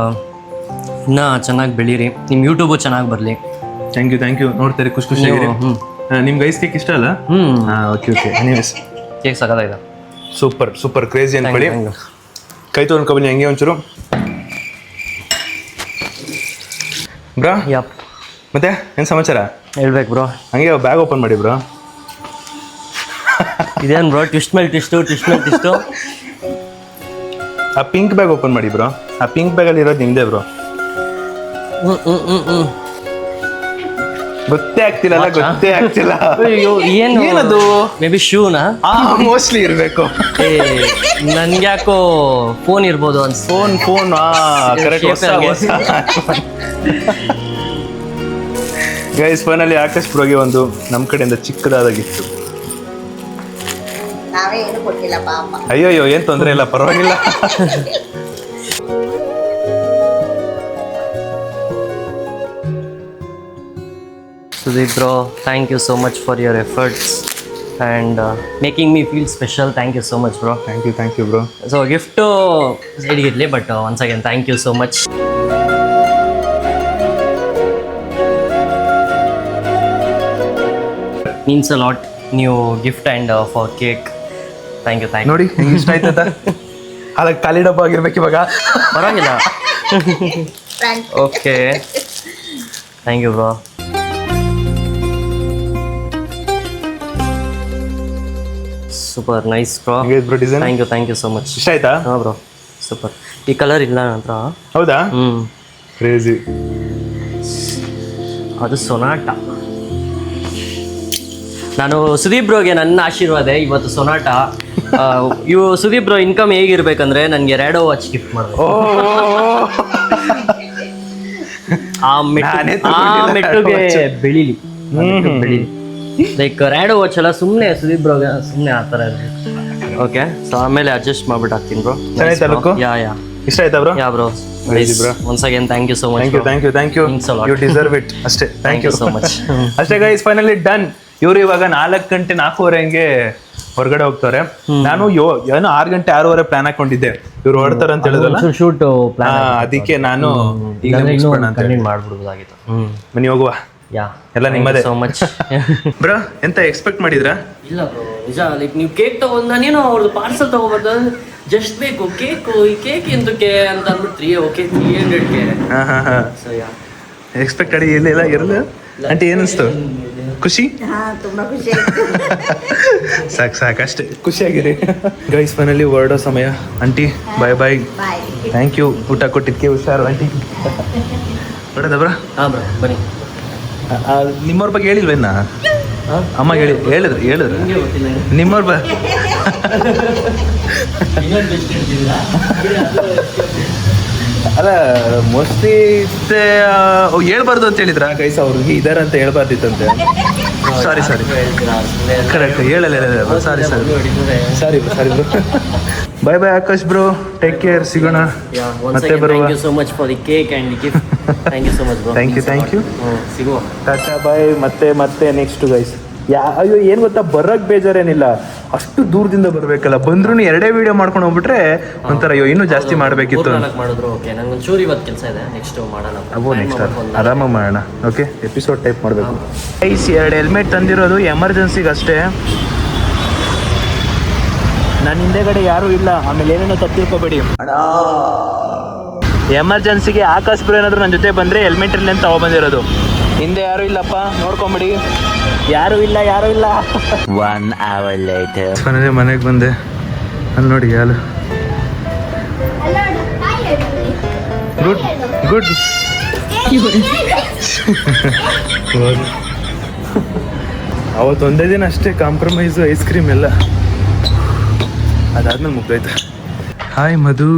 ಇನ್ನೂ ಚೆನ್ನಾಗಿ ಬೆಳೀರಿ, ನಿಮ್ಮ ಯೂಟ್ಯೂಬು ಚೆನ್ನಾಗಿ ಬರಲಿ. Thank you. ನೋಡ್ತಾರೆ ಖುಷಿಯಾಗಿರಿ. ನಿಮ್ಗೆ ಐಸ್ ಕೇಕ್ ಇಷ್ಟ ಅಲ್ಲ? ಓಕೆ. ಎನಿವೇಸ್, ಕೇಕ್ ಸಗದಾಗಿದೆ. ಸೂಪರ್ ಕ್ರೇಜಿ ಅನ್ಕೊಳ್ಳಿ. ಕೈ ತೊಗೊಂಡು ಬನ್ನಿ ಹಂಗೆ ಒಂಚೂರು ಬ್ರಾ. ಯಪ್. ಮತ್ತೆ ಏನು ಸಮಾಚಾರ? ಹೇಳ್ಬೇಕು ಬ್ರೋ. ಹಂಗೆ ಬ್ಯಾಗ್ ಓಪನ್ ಮಾಡಿ ಬ್ರೋ. ಇದೇನು ಬ್ರೋ ಟ್ವಿಸ್ಟ್ ಮೇಲೆ ಟ್ವಿಸ್ಟು ಆ ಪಿಂಕ್ ಬ್ಯಾಗ್ ಓಪನ್ ಮಾಡಿ ಬ್ರೋ. ಆ ಪಿಂಕ್ ಬ್ಯಾಗಲ್ಲಿ ಇರೋದು ನಿಮ್ದೇ ಬ್ರೋ. ಗೊತ್ತೇ ಆಗ್ತಿಲ್ಲ. ಅಯ್ಯೋ ಏನದು? May be ಶೂನಾ? ಮೋಸ್ಟ್ಲಿ ಇರಬೇಕು. ನನ್ಗೆ ಯಾಕೋ ಫೋನ್ ಇರ್ಬೋದು ಅನ್ಸ್. Phone correct. Guys finally Akash ಬ್ರೋಗೆ ಒಂದು ನಮ್ಮ ಕಡೆಯಿಂದ ಚಿಕ್ಕದಾದ ಗಿಫ್ಟ್. ನಾವೇ ಏನು ಕೊಟ್ಟಿಲ್ಲ ಪಾಪ. ಅಯ್ಯೋ ಏನ್ ತೊಂದರೆ ಇಲ್ಲ, ಪರವಾಗಿಲ್ಲ. Sudeep bro, thank you so much for your efforts and making me feel special. Thank you so much bro. Thank you bro. So gift ಸೈಡಿಗಿರಲಿ, but once again thank you so much. Means a lot, new gift and for cake. Thank you. ನೋಡಿ ಹೆಂಗ್ ಇಷ್ಟ ಆಯ್ತದ. ಅದಕ್ಕೆ ಖಾಲಿ ಡಬ್ಬ ಆಗಿರ್ಬೇಕು ಇವಾಗ. ಪರವಾಗಿಲ್ಲ. Okay, thank you bro. Super nice bro. Bro design thank you so much. ಇಷ್ಟ ಆಯ್ತಾ? ಹಾಂ ಬ್ರೋ ಸೂಪರ್. ಈ ಕಲರ್ ಇಲ್ಲ ನನ್ನ ಹತ್ರ. ಹೌದಾ? ಕ್ರೇಜಿ. ಅದು ಸೊನಾಟ. ನಾನು ಸುದೀಪ್ ಬ್ರೋಗೆ ನನ್ನ ಆಶೀರ್ವಾದ ಇವತ್ತು ಸೊನಾಟ. ಇವು ಸುದೀಪ್ ಬ್ರೋ ಇನ್ಕಮ್ ಹೇಗಿರ್ಬೇಕಂದ್ರೆ ನನಗೆ ರ್ಯಾಡೋ ವಾಚ್ ಗಿಫ್ಟ್ ಮಾಡಬೇಕು. ಆ ಮೆಟ್ಟುಗೆ ಬೆಳಿಲಿ. ಲೈಕ್ ರ್ಯಾಡೋ ವಾಚ್ ಎಲ್ಲ ಸುಮ್ಮನೆ ಸುದೀಪ್ ಬ್ರೋಗೆ ಸುಮ್ಮನೆ ಆ ಥರ ಇದೆ. ಓಕೆ, ಸೊ ಆಮೇಲೆ ಅಡ್ಜಸ್ಟ್ ಮಾಡ್ಬಿಟ್ಟು ಹಾಕ್ತೀನಿ ಬ್ರೋ. ಯಾ ಇಷ್ಟ ಆಯ್ತಾ bro? Yeah bro. Once again thank you so much. Thank you. You deserve it. ಅಷ್ಟೇ. Thank you so much. ಅಷ್ಟೇ ಗೈಸ್, ಫೈನಲಿ ಡನ್. ಇವ್ರು ಇವಾಗ 4 ಗಂಟೆ 4:15 ಹಂಗೆ ಹೊರಗಡೆ ಹೋಗ್ತಾರೆ. ನಾನು ಏನೋ 6 ಗಂಟೆ 6:30 ಪ್ಲಾನ್ ಹಾಕೊಂಡಿದ್ದೆ. ಇವ್ರು ಹೊರಡ್ತಾರೆ ಅಂತ ಹೇಳಿದ್ರಲ್ಲ, ಶೂಟ್ ಪ್ಲಾನ್. ಅದಕ್ಕೆ ನಾನು ಈಗ ಮಾಡ್ಬಿಡ್ಬೋದಾಗಿತ್ತು. ಬನ್ನಿ ಹೋಗುವ. ಯಾ, ಎಲ್ಲ ನಿಮ್ಮದೇ. So much bro. ಎಂತ ಎಕ್ಸ್ಪೆಕ್ಟ್ ಮಾಡಿದ್ರಾ? ಇಲ್ಲ ಬ್ರೋ, ನಿಜ. ಲೈಕ್ ನೀವು ಕೇಕ್ ತಗೊಂಡು ನಾನೇನೋ ಅವ್ರದ್ದು ಪಾರ್ಸಲ್ ತಗೋಬಾರ್ದು, ಜಸ್ಟ್ ಬೇಕು ಕೇಕು. ಈ ಕೇಕ್ ಎಂತಕ್ಕೆ ಅಂತ ಅಂದ್ಬಿಟ್ಟು ಓಕೆ 300ಗೆ. ಸೊ ಯಾ, ಎಕ್ಸ್ಪೆಕ್ಟ್ ಮಾಡಿ ಇಲ್ಲ ಇರಲ್ಲ. ಆಂಟಿ ಏನಿಸ್ತು? ಖುಷಿ? ತುಂಬಾ ಖುಷಿ ಆಯ್ತು. ಸಾಕಷ್ಟೇ, ಖುಷಿಯಾಗಿರಿ ಗೈಸ್. ಫೈನಲಿ ಹೊರಡೋ ಸಮಯ. Aunty bye bye. Thank you. ಊಟ ಕೊಟ್ಟಿದ್ದಕ್ಕೆ ಹುಷಾರು ಆಂಟಿ. ಹೊರಡದ ಬ್ರೋ? ಹಾಂ ಬ್ರೋ, ಬನ್ನಿ. ನಿಮ್ಮವ್ರ ಬಗ್ಗೆ ಹೇಳಿಲ್ವೇನ? ಅಮ್ಮ ಹೇಳಿದ್ರು ನಿಮ್ಮವ್ರ ಅಲ್ಲ, ಮೋಸ್ಟ್ಲಿ ಹೇಳ್ಬಾರ್ದು ಅಂತ ಹೇಳಿದ್ರ ಗೈಸ್. ಅವ್ರಿಗೆ ಇದಾರೆ ಅಂತ ಹೇಳ್ಬಾರ್ದಿತ್ತಂತೆ. ಸಾರಿ ಕರೆಕ್ಟ್ ಹೇಳಲ್ಲ. Sorry bro. Bye bye Akash bro, take care. ಸಿಗೋಣ ಮತ್ತೆ ಬರುವ. Thank you so much for the cake and the gift. Thank you so much bro. Thank you. ಸಿಗುವ. ಟಾಟಾ ಬಾಯ್. ಮತ್ತೆ ನೆಕ್ಸ್ಟ್ ಗೈಸ್. ಅಯ್ಯೋ ಏನು ಗೊತ್ತಾ, ಬರೋಕ್ಕೆ ಬೇಜಾರೇನಿಲ್ಲ, ಅಷ್ಟು ದೂರದಿಂದ ಬರಬೇಕಲ್ಲ. ಬಂದ್ರೂ 2 ವಿಡಿಯೋ ಮಾಡ್ಕೊಂಡು ಹೋಗ್ಬಿಟ್ರೆ ಒಂಥರ ಅಯ್ಯೋ ಇನ್ನೂ ಜಾಸ್ತಿ ಮಾಡಬೇಕಿತ್ತು ಮಾಡಿದ್ರು. ಓಕೆ, ನಂಗೆ ಚೂರು ಇವತ್ತು ಕೆಲಸ ಇದೆ, ನೆಕ್ಸ್ಟ್ ಮಾಡೋಣ. ನೆಕ್ಸ್ಟ್ ಆರಾಮಾಗಿ ಮಾಡೋಣ. ಓಕೆ, ಎಪಿಸೋಡ್ ಟೈಪ್ ಮಾಡಬೇಕು. ಗೈಸ್ 2 ಹೆಲ್ಮೆಟ್ ತಂದಿರೋದು ಎಮರ್ಜೆನ್ಸಿಗೆ ಅಷ್ಟೇ. ನನ್ನ ಹಿಂದೆಗಡೆ ಯಾರೂ ಇಲ್ಲ, ಆಮೇಲೆ ಏನೇನೋ ತಪ್ಪಿರ್ಕೋಬೇಡಿ. ಎಮರ್ಜೆನ್ಸಿಗೆ ಆಕಾಶ್ ಬ್ರೋ ಏನಾದರೂ ನನ್ನ ಜೊತೆ ಬಂದರೆ ಹೆಲ್ಮೆಟ್ ಇರಲಿ ಅಂತ ತಗೊಬಂದಿರೋದು. ಹಿಂದೆ ಯಾರೂ ಇಲ್ಲಪ್ಪ, ನೋಡ್ಕೊಂಬಿಡಿ. ಯಾರೂ ಇಲ್ಲ. 1 hour later. ಮನೆಗೆ ಬಂದೆ. ಅಲ್ಲಿ ನೋಡಿ ಹಾಲು. ಗುಡ್. ಅವತ್ತೊಂದೇ ದಿನ ಅಷ್ಟೇ ಕಾಂಪ್ರಮೈಸು, ಐಸ್ ಕ್ರೀಮ್ ಎಲ್ಲ. ಅದಾದ್ಮೇಲೆ ಮುಗ್ದೋಯ್ತು. ಹಾಯ್ ಮಧು.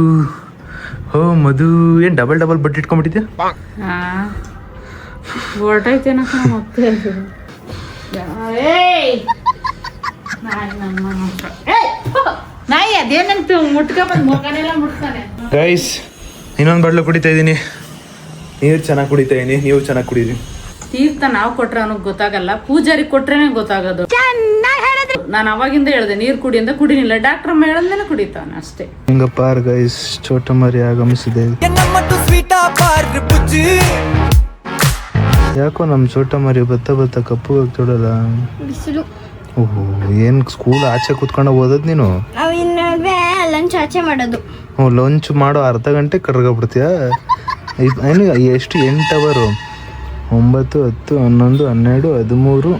ಮಧು, ಏನು ಡಬಲ್ ಬಟ್ ಇಟ್ಕೊಂಡ್ಬಿಟ್ಟಿದ್ಯಾ? ಹೊರಟೈತೇನಕ್ಕ ಮತ್ತೆ. ನಾಯಿ ಅದೇನಂತ ಮುಟ್ಕೊಂಡ್ ಮುಖನೆಲ್ಲ ಮುಟ್ತಾನೆ. ಗೈಸ್, ಇನ್ನೊಂದು ಬಾಟ್ಲು ಕುಡಿತಾ ಇದ್ದೀನಿ. ನೀರು ಚೆನ್ನಾಗಿ ಕುಡಿತಾ ಇದೀನಿ, ನೀವು ಚೆನ್ನಾಗಿ ಕುಡೀರಿ. ತೀರ್ಥ ನಾವು ಕೊಟ್ರೆ ಅವನಿಗೆ ಗೊತ್ತಾಗಲ್ಲ, ಪೂಜಾರಿ ಕೊಟ್ರೇನೆ ಗೊತ್ತಾಗೋದು. ನಾನು ಅವಾಗಿಂದ ಹೇಳ್ದೆ ನೀರು ಕುಡಿ ಅಂತ, ಕುಡಿನಿಲ್ಲ. ಡಾಕ್ಟರ್ ಹೇಳಂದೇನೆ ಕುಡಿತಾನೆ ಅಷ್ಟೇ. ಹಿಂಗಪ್ಪಾರ್ ಗೈಸ್, ಚೋಟ ಮರಿ ಆಗಮಿಸಿದೆ. ಯಾಕೋ ನಮ್ಮ ಚೋಟ ಮರಿ ಬತ್ತ ಕಪ್ಪು ತೊಡಲ್ಲ. ಓಹೋ, ಏನ್ ಸ್ಕೂಲ್ ಆಚೆ ಕೂತ್ಕೊಂಡು ಓದೋದು ನೀನು? ಲಂಚ್ ಆಚೆ ಮಾಡೋದು. ಲಂಚ್ ಮಾಡೋ ಅರ್ಧ ಗಂಟೆ ಕರ್ಗೊಬಿಡ್ತೀಯ? ಏನು ಎಷ್ಟು 8 ಅವರ್? 9, 10, 11, 12, 13,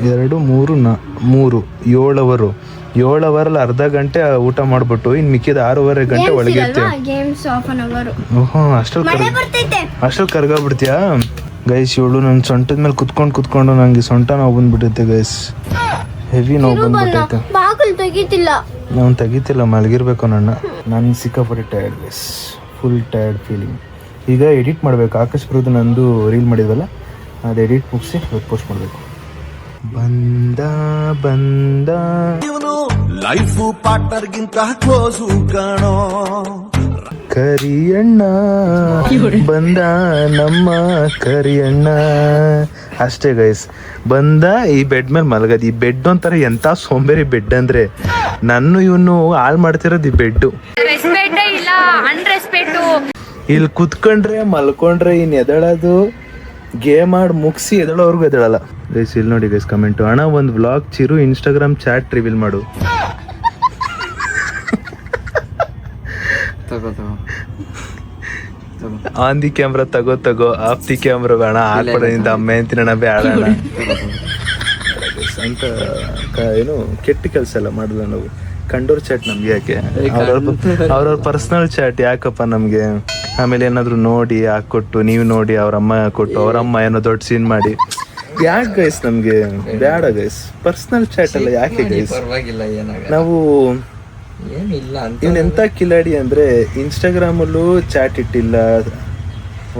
2 3 7 ಅವರಲ್ಲಿ ಅರ್ಧ ಗಂಟೆ ಊಟ ಮಾಡ್ಬಿಟ್ಟು ಇನ್ನು ಮಿಕ್ಕಿದ 6:30 ಗಂಟೆ ಒಳಗೆ ಇರ್ತೀವಿ. Games half an hour. ಓಹೋ ಅಷ್ಟರಲ್ಲಿ ಕರ್ಗೋಗ್ಬಿಡ್ತೀಯಾ ಗೈಸ್? ಇವಳು ನನ್ನ ಸೊಂಟದ ಮೇಲೆ ಕುತ್ಕೊಂಡು ನಂಗೆ ಸೊಂಟ ನೋವು ಬಂದ್ಬಿಟ್ಟೈತೆ ಗೈಸ್, ಹೆವಿ ನೋವು ಬಂದ್ಬಿಟ್ಟೈತೆ. ಬಾಗಿಲು ತೆಗಿತಿಲ್ಲ, ನಾವು ತೆಗಿತಿಲ್ಲ, ಮಲಗಿರ್ಬೇಕು ನಾನು ಸಿಕ್ಕಾಪಟ್ಟೆ tired guys, full tired feeling. ಈಗ ಎಡಿಟ್ ಮಾಡಬೇಕು, ಆಕಾಶ್ ಬರೋದು ನಂದು ರೀಲ್ ಮಾಡಿದ್ವಲ್ಲ ಅದು ಎಡಿಟ್ ಮುಗಿಸಿ ಪೋಸ್ಟ್ ಮಾಡಬೇಕು. ಬಂದ ಲೈಫ್ ಪಾರ್ಟ್ನರ್ಗಿಂತ ಕ್ಲೋಸು ಕಾಣೋ ಕರಿಯಣ್ಣ ಬಂದ ನಮ್ಮ ಕರಿಯಣ್ಣ. ಅಷ್ಟೇ ಗೈಸ್, ಬಂದ ಈ ಬೆಡ್ ಮೇಲೆ ಮಲಗದು. ಈ ಬೆಡ್ ಒಂಥರ ಎಂತ ಸೋಂಬೇರಿ ಬೆಡ್ ಅಂದ್ರೆ, ನನ್ನ ಇವನು ಹಾಳು ಮಾಡ್ತಿರೋದು ಈ ಬೆಡ್ಡು. ಇಲ್ಲಿ ಕುತ್ಕೊಂಡ್ರೆ ಮಲ್ಕೊಂಡ್ರೆ ಇನ್ನು ಎದಳೋದು, ಗೇಮ್ ಆಡಿ ಮುಗಿಸಿ ಎದಳೋರ್ಗು ಎದಳಲ್ಲ ಗೈಸ್. ಇಲ್ಲಿ ನೋಡಿ ಗೈಸ್ ಕಮೆಂಟು, ಅಣ್ಣ ಒಂದು vlog Chiru Instagram chat reveal ಮಾಡು. ಆನ್ ದಿ ಕ್ಯಾಮ್ರಾ ತಗೋ ಆಫ್ ದಿ ಕ್ಯಾಮ್ರಾ ಬೇಡ, ಹಾಕ್ಬಿಡೋದ್ರಿಂದ ಅಮ್ಮ ಅಂತಿನ ಬೇಡ ಅಂತ ಏನು ಕೆಟ್ಟ ಕೆಲಸ ಎಲ್ಲ ಮಾಡಲ್ಲ ನಾವು. ಕಂಡೋರ್ ಚಾಟ್ ನಮ್ಗೆ ಯಾಕೆ, ಅವ್ರವ್ರ ಪರ್ಸನಲ್ ಚಾಟ್ ಯಾಕಪ್ಪ ನಮ್ಗೆ? ಆಮೇಲೆ ಏನಾದ್ರು ನೋಡಿ ಹಾಕೊಟ್ಟು, ನೀವು ನೋಡಿ ಅವ್ರಮ್ಮ ಕೊಟ್ಟು, ಅವ್ರಮ್ಮ ಏನೋ ದೊಡ್ಡ ಸೀನ್ ಮಾಡಿ, ಯಾಕೆ ಗೈಸ್ ನಮ್ಗೆ ಬೇಡ ಗೈಸ್. ಪರ್ಸನಲ್ ಚಾಟ್ ಎಲ್ಲ ಯಾಕೆ ಗೈಸ್? ನಾವು ಇವನೆಂತ ಕಿಲಾಡಿ ಅಂದ್ರೆ, ಇನ್ಸ್ಟಾಗ್ರಾಮಲ್ಲೂ ಚಾಟ್ ಇಟ್ಟಿಲ್ಲ,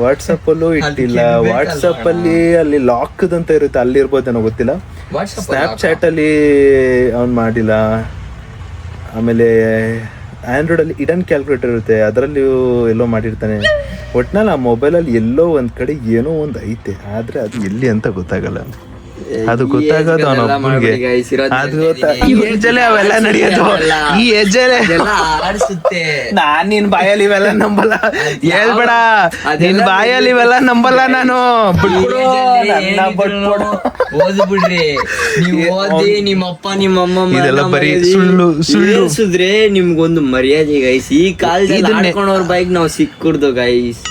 ವಾಟ್ಸಪ್ಪಲ್ಲೂ ಇಟ್ಟಿಲ್ಲ. ವಾಟ್ಸಪ್ ಅಲ್ಲಿ ಲಾಕ್ಡ್ ಅಂತ ಇರುತ್ತೆ, ಅಲ್ಲಿ ಇರ್ಬೋದೇನೋ ಗೊತ್ತಿಲ್ಲ. ಸ್ನ್ಯಾಪ್ಚಾಟ್ ಅಲ್ಲಿ ಅವ್ನು ಮಾಡಿಲ್ಲ. ಆಮೇಲೆ ಆಂಡ್ರಾಯ್ಡ್ ಅಲ್ಲಿ ಇಡನ್ ಕ್ಯಾಲ್ಕುಲೇಟರ್ ಇರುತ್ತೆ, ಅದರಲ್ಲಿ ಎಲ್ಲೋ ಮಾಡಿರ್ತಾನೆ. ಒಟ್ನಲ್ಲಿ ಆ ಮೊಬೈಲಲ್ಲಿ ಎಲ್ಲೋ ಒಂದ್ ಕಡೆ ಏನೋ ಒಂದು ಐತೆ, ಆದ್ರೆ ಅದು ಎಲ್ಲಿ ಅಂತ ಗೊತ್ತಾಗಲ್ಲ. ಅದು ಗೊತ್ತಾಗೋದು ಅವನೊಬ್ಬನಿಗೆ. ಅದು ಈ ಏಜಲ್ಲೇ ಅವೆಲ್ಲ ನಡೆಯೋದು, ಈ ಏಜಲ್ಲೇ. ನಾನ್ ನಿನ್ ಬಾಯಲ್ಲಿ ಇವೆಲ್ಲ ನಂಬಲ್ಲ, ಹೇಳ್ಬೇಡ. ನಿನ್ ಬಾಯಲ್ಲಿ ಇವೆಲ್ಲ ನಂಬಲ್ಲ ನಾನು. ನಿಮ್ಮಪ್ಪ ನಿಮ್ಮಮ್ಮ ಇದೆಲ್ಲ ಬರೀ ಸುಳ್ಳು ಸುಳ್ಳಿದ್ರೆ ನಿಮ್ಗೊಂದು ಮರ್ಯಾದೆ ಗೈಸ್. ಈ ಕಾಲದಲ್ಲಿ ಆಡ್ಕೊಂಡವ್ರ ಬೈಕ್ ನಾವು ಸಿಕ್ಕುಡ್ದು ಗೈಸ್.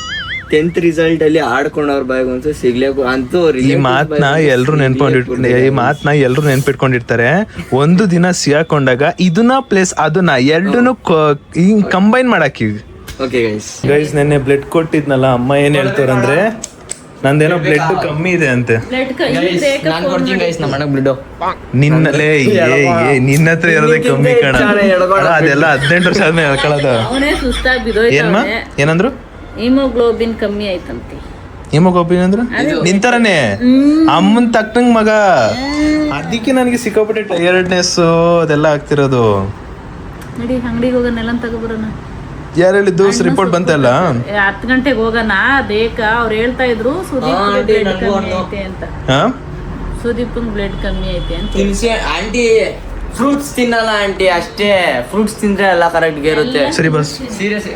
10th ರಿಸಲ್ಟ್ ಅಲ್ಲಿ ಆಡ್ಕೊಂಡವ್ರ ಬಾಯಿಗೆ ಒಂದು ಸಿಗ್ಲೇಕು ಅಂತೂ. ಈ ಮಾತನ್ನ ಎಲ್ರು ನೆನ್ಪಿಟ್ಕೊಂಡಿರ್ತಾರೆ. ಒಂದು ದಿನ ಸಿಗಾಕೊಂಡಾಗ ಇದನ್ನ ಪ್ಲಸ್ ಅದನ್ನ ಎರಡನ್ನು ಕಂಬೈನ್ ಮಾಡಾಕಿ. ಓಕೆ ಗೈಸ್ ನೆನ್ನೆ ಬ್ಲಡ್ ಕೊಟ್ಟಿದ್ನಲ್ಲ, ಅಮ್ಮ ಏನ್ ಹೇಳ್ತಾರಂದ್ರೆ ನಂದೇನೋ ಬ್ಲಡ್ ಕಮ್ಮಿ ಇದೆ ಅಂತೆ. ನಾನು ಕೊಡ್ತೀನಿ ಗೈಸ್, ನಮ್ಮ ಅಣ್ಣಗೆ ಬ್ಲಡ್. ನಿನ್ನಲ್ಲೇ ನಿನ್ನ ಹತ್ರ ಇರೋದೇ ಕಮ್ಮಿ ಕಣ. ಅದೆಲ್ಲ 18 ವರ್ಷ ಆದ್ಮೇಲೆ ಹೇಳ್ಕೊಳ್ಳೋದು. ಏನಂದ್ರು? ಹಿಮೋಗ್ಲೋಬಿನ್ ಕಮ್ಮಿ ಆಯ್ತಂತೆ. ಹಿಮೋಗ್ಲೋಬಿನ್ ಅಂದ್ರೆ ನಿಂತರನೇ ಅಮ್ಮನ್ ತಕ್ಕಂಗ್ ಮಗ. ಅದಕ್ಕೆ ನನಗೆ ಸಿಕ್ಕಾಪಟ್ಟೆ ಟಯರ್ಡ್ನೆಸ್ ಅದೆಲ್ಲ ಆಗ್ತಿರೋದು. ನಡಿ ಅಂಗಡಿಗೆ ಹೋಗೋಣ, ಎಲ್ಲ ತಗೋಬರೋಣ. ಯಾರು ಹೇಳಿದ್ದು? ರಿಪೋರ್ಟ್ ಬಂತಲ್ಲ, 10 ಗಂಟೆಗೆ ಹೋಗೋಣ. ಬೇಕಾ ಅವ್ರು ಹೇಳ್ತಾ ಇದ್ರು ಸುದೀಪ್ ಬ್ಲಡ್ ಕಮ್ಮಿ ಐತೆ ಅಂತ. ಸುದೀಪ್ ಬ್ಲಡ್ ಕಮ್ಮಿ ಐತೆ ಅಂತ. ಆಂಟಿ ಫ್ರೂಟ್ಸ್ ತಿನ್ನಲ್ಲ ಆಂಟಿ, ಅಷ್ಟೇ. ಫ್ರೂಟ್ಸ್ ತಿಂದ್ರೆ ಎಲ್ಲ ಕರೆಕ್ಟ್ ಇರುತ್ತೆ. ಸರಿ ಬಸ್, ಸೀರಿಯಸ್.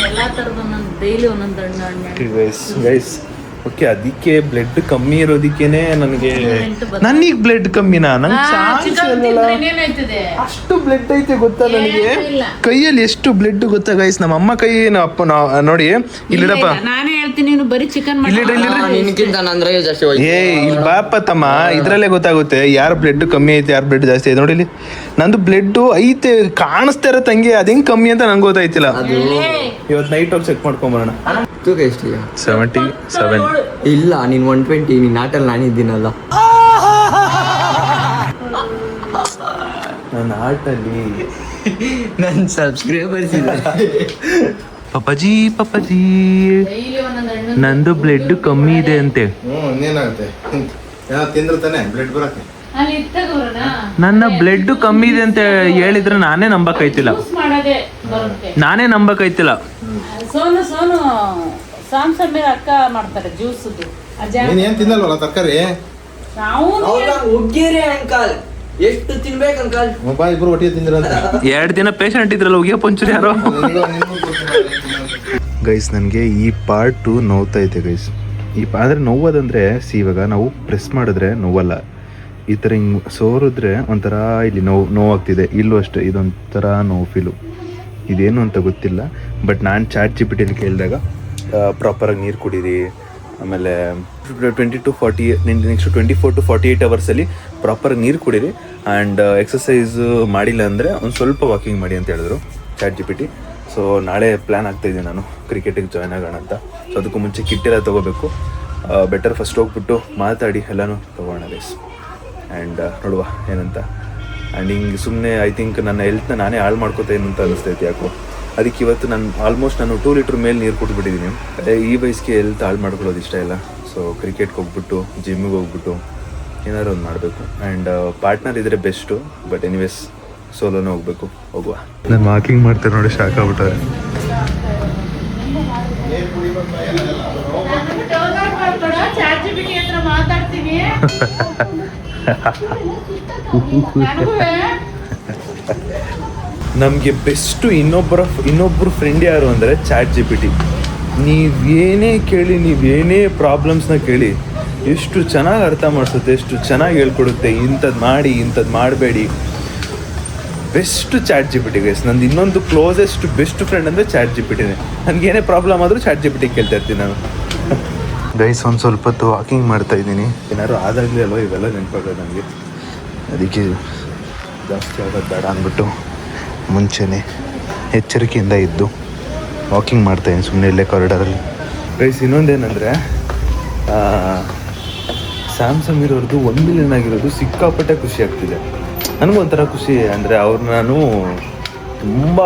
ಎಲ್ಲಾ ತರದ ಡೈಲಿ ಒಂದೊಂದು ಹಣ್ಣು. ಓಕೆ, ಅದಕ್ಕೆ ಬ್ಲಡ್ ಕಮ್ಮಿ ಇರೋದಿಕ್ಕೇನೆ ನನಗೆ ಬ್ಲಡ್ ಕಮ್ಮಿನಾ? ಅಷ್ಟು ಬ್ಲಡ್ ಐತೆ ಗೊತ್ತಾ ನನಗೆ? ಕೈಯಲ್ಲಿ ಎಷ್ಟು ಬ್ಲಡ್ ಗೊತ್ತಾ ಗೈಸ್? ನಮ್ಮ ಅಮ್ಮ ಕೈ ಅಪ್ಪ ನೋಡಿ ಇಲ್ಲಿರಪ್ಪ, ನಾನೇ ಹೇಳ್ತೀನಿ, ಬರೀ ಚಿಕನ್ ಏ ಇಲ್ಲಿ ಬಾಪ ತಮ್ಮ, ಇದ್ರಲ್ಲೇ ಗೊತ್ತಾಗುತ್ತೆ ಯಾರ ಬ್ಲಡ್ ಕಮ್ಮಿ ಐತೆ, ಯಾರ ಬ್ಲಡ್ ಜಾಸ್ತಿ ಐತೆ. ನೋಡಿ ಇಲ್ಲಿ ನಂದು ಬ್ಲಡ್ ಐತೆ, ಕಾಣಿಸ್ತಾ ಇರೋ ತಂಗಿ, ಅದ್ ಹೆಂಗ್ ಕಮ್ಮಿ ಅಂತ ನಂಗೆ ಗೊತ್ತಾಯ್ತಿಲ್ಲ. ಇವತ್ತು ನೈಟ್ ಹೋಗಿ ಚೆಕ್ ಮಾಡ್ಕೊಂಬರೋಣ. 77 ಇಲ್ಲ, ನೀನ್ 120, ನೀನ್ ಆಟಲ್ಲಿ ನಾನಿದ್ದೀನಲ್ಲ. ನನ್ನ ಆಟಲ್ಲಿ ನನ್ನ ಸಬ್ಸ್ಕ್ರೈಬರ್ಸ್ ಪಪ್ಪಾಜಿ ನಂದು ಬ್ಲಡ್ ಕಮ್ಮಿ ಇದೆ ಅಂತೆ. ನನ್ನ ಬ್ಲಡ್ ಕಮ್ಮಿ ಇದೆ ಅಂತ ಹೇಳಿದ್ರೆ ನಾನೇ ನಂಬಕೈತಿಲ್ಲ. ಸೋನು ಸಾಮ್ಸನ್ ಮೇಲೆ ಅಕ್ಕ ಮಾಡ್ತಾರೆ ಜ್ಯೂಸ್. ತಿನ್ನಲ್ವಲ್ಲ ತರಕಾರಿ? ಉಗ್ಗಿರಿ ಅಂಕಲ್, ಎಷ್ಟು ತಿನ್ಬೇಕು ಅಂಕಲ್? ಇಬ್ರು ಒಟ್ಟಿಗೆ ತಿಂದಿರಂತ 2 ದಿನ ಪೇಷಂಟ್ ಇದ್ರಲ್ಲ, ಉಗಿಯ ಪಂಚುರಿ ಯಾರೋ. ಗೈಸ್ ನನಗೆ ಈ ಪಾರ್ಟು ನೋವ್ತಾ ಐತೆ ಗೈಸ್. ಆದರೆ ನೋವೋದಂದ್ರೆ ಇವಾಗ ನಾವು ಪ್ರೆಸ್ ಮಾಡಿದ್ರೆ ನೋವಲ್ಲ, ಈ ಥರ ಹಿಂಗೆ ಸೋರಿದ್ರೆ ಒಂಥರ ಇಲ್ಲಿ ನೋವಾಗ್ತಿದೆ. ಇಲ್ಲೂ ಅಷ್ಟೇ, ಇದೊಂಥರ ನೋವು ಫೀಲು. ಇದೇನು ಅಂತ ಗೊತ್ತಿಲ್ಲ. ಬಟ್ ನಾನು ಚಾಟ್ GPT ಕೇಳಿದಾಗ ಪ್ರಾಪರಾಗಿ ನೀರು ಕುಡೀರಿ. ಆಮೇಲೆ 20 to 40 ನೆಕ್ಸ್ಟ್ 24 to 48 ಅವರ್ಸಲ್ಲಿ ಪ್ರಾಪರಾಗಿ ನೀರು ಕುಡೀರಿ. ಆ್ಯಂಡ್ ಎಕ್ಸಸೈಸ್ ಮಾಡಿಲ್ಲ ಅಂದರೆ ಒಂದು ಸ್ವಲ್ಪ ವಾಕಿಂಗ್ ಮಾಡಿ ಅಂತ ಹೇಳಿದ್ರು ChatGPT. ಸೊ ನಾಳೆ ಪ್ಲ್ಯಾನ್ ಆಗ್ತಾಯಿದ್ದೆ ನಾನು ಕ್ರಿಕೆಟಿಗೆ ಜಾಯ್ನ್ ಆಗೋಣ ಅಂತ. ಸೊ ಅದಕ್ಕೂ ಮುಂಚೆ ಕಿಟ್ಟೆಲ್ಲ ತೊಗೋಬೇಕು. ಬೆಟರ್ ಫಸ್ಟ್ ಹೋಗ್ಬಿಟ್ಟು ಮಾತಾಡಿ ಎಲ್ಲನೂ ತೊಗೋಣ ಗೈಸ್. ಆ್ಯಂಡ್ ನೋಡುವ ಏನಂತ. ಆ್ಯಂಡ್ ಹಿಂಗೆ ಸುಮ್ಮನೆ ಐ ಥಿಂಕ್ ನನ್ನ ಹೆಲ್ತ್ನ ನಾನೇ ಹಾಳು ಮಾಡ್ಕೋತೇನೆ ಅಂತ ಅನಿಸ್ತೈತೆ ಯಾಕೋ. ಅದಕ್ಕೆ ಇವತ್ತು ನಾನು ಆಲ್ಮೋಸ್ಟ್ 2 ಲೀಟ್ರ್ ಮೇಲೆ ನೀರು ಕುಟ್ಬಿಟ್ಟಿದ್ದೀನಿ. ಈ ವಯಸ್ಸಿಗೆ ಹೆಲ್ತ್ ಹಾಳು ಮಾಡ್ಕೊಳ್ಳೋದು ಇಷ್ಟ ಇಲ್ಲ. ಸೊ ಕ್ರಿಕೆಟ್ಗೆ ಹೋಗ್ಬಿಟ್ಟು ಜಿಮ್ಮಿಗೆ ಹೋಗ್ಬಿಟ್ಟು ಏನಾದ್ರು ಒಂದು ಮಾಡಬೇಕು. ಆ್ಯಂಡ್ ಪಾರ್ಟ್ನರ್ ಇದ್ದರೆ ಬೆಸ್ಟು. ಬಟ್ ಎನಿವೇಸ್ ಸೋಲೋನೇ ಹೋಗ್ಬೇಕು. ಹೋಗುವ. ನಾನು ವಾಕಿಂಗ್ ಮಾಡ್ತಾರೆ ನೋಡಿ, ಶಾಕ್ ಆಗ್ಬಿಟ್ಟಾರೆ. ನಮಗೆ ಬೆಸ್ಟು ಇನ್ನೊಬ್ಬರು ಫ್ರೆಂಡ್ ಯಾರು ಅಂದರೆ ChatGPT. ನೀವೇನೇ ಕೇಳಿ, ನೀವೇನೇ ಪ್ರಾಬ್ಲಮ್ಸ್ನ ಕೇಳಿ, ಎಷ್ಟು ಚೆನ್ನಾಗಿ ಅರ್ಥ ಮಾಡಿಸುತ್ತೆ, ಎಷ್ಟು ಚೆನ್ನಾಗಿ ಹೇಳ್ಕೊಡುತ್ತೆ. ಇಂಥದ್ದು ಮಾಡಿ, ಇಂಥದ್ದು ಮಾಡಬೇಡಿ. Best ChatGPT guys. ನಂದು ಇನ್ನೊಂದು ಕ್ಲೋಸೆಸ್ಟ್ ಬೆಸ್ಟ್ ಫ್ರೆಂಡ್ ಅಂದರೆ ChatGPTನೇ. ನನಗೇನೇ ಪ್ರಾಬ್ಲಮ್ ಆದರೂ ChatGPT ಕೇಳ್ತಾ ಇರ್ತೀನಿ ನಾನು. ಗೈಸ್ ಒಂದು ಸ್ವಲ್ಪ ಹೊತ್ತು ವಾಕಿಂಗ್ ಮಾಡ್ತಾಯಿದ್ದೀನಿ. ಏನಾದ್ರು ಆದಾಗಲೇ ಅಲ್ವ ಇವೆಲ್ಲ ನೆನಪಾಗೋದು ನನಗೆ. ಅದಕ್ಕೆ ಜಾಸ್ತಿ ಆಗೋದು ಬೇಡ ಅಂದ್ಬಿಟ್ಟು ಮುಂಚೆನೇ ಎಚ್ಚರಿಕೆಯಿಂದ ಇದ್ದು ವಾಕಿಂಗ್ ಮಾಡ್ತಾಯಿದ್ದೀನಿ ಸುಮ್ಮನೆ ಇಲ್ಲೇ ಕಾರಿಡಾರಲ್ಲಿ. ಗೈಸ್ ಇನ್ನೊಂದೇನೆಂದರೆ ಸ್ಯಾಮ್ಸಂಗ್ ಇರೋರ್ದು 1 ಮಿಲಿಯನ್ ಆಗಿರೋದು ಸಿಕ್ಕಾಪಟ್ಟೆ ಖುಷಿ ಆಗ್ತಿದೆ. ನನಗೊಂಥರ ಖುಷಿ ಅಂದರೆ ಅವ್ರು ನಾನು ತುಂಬ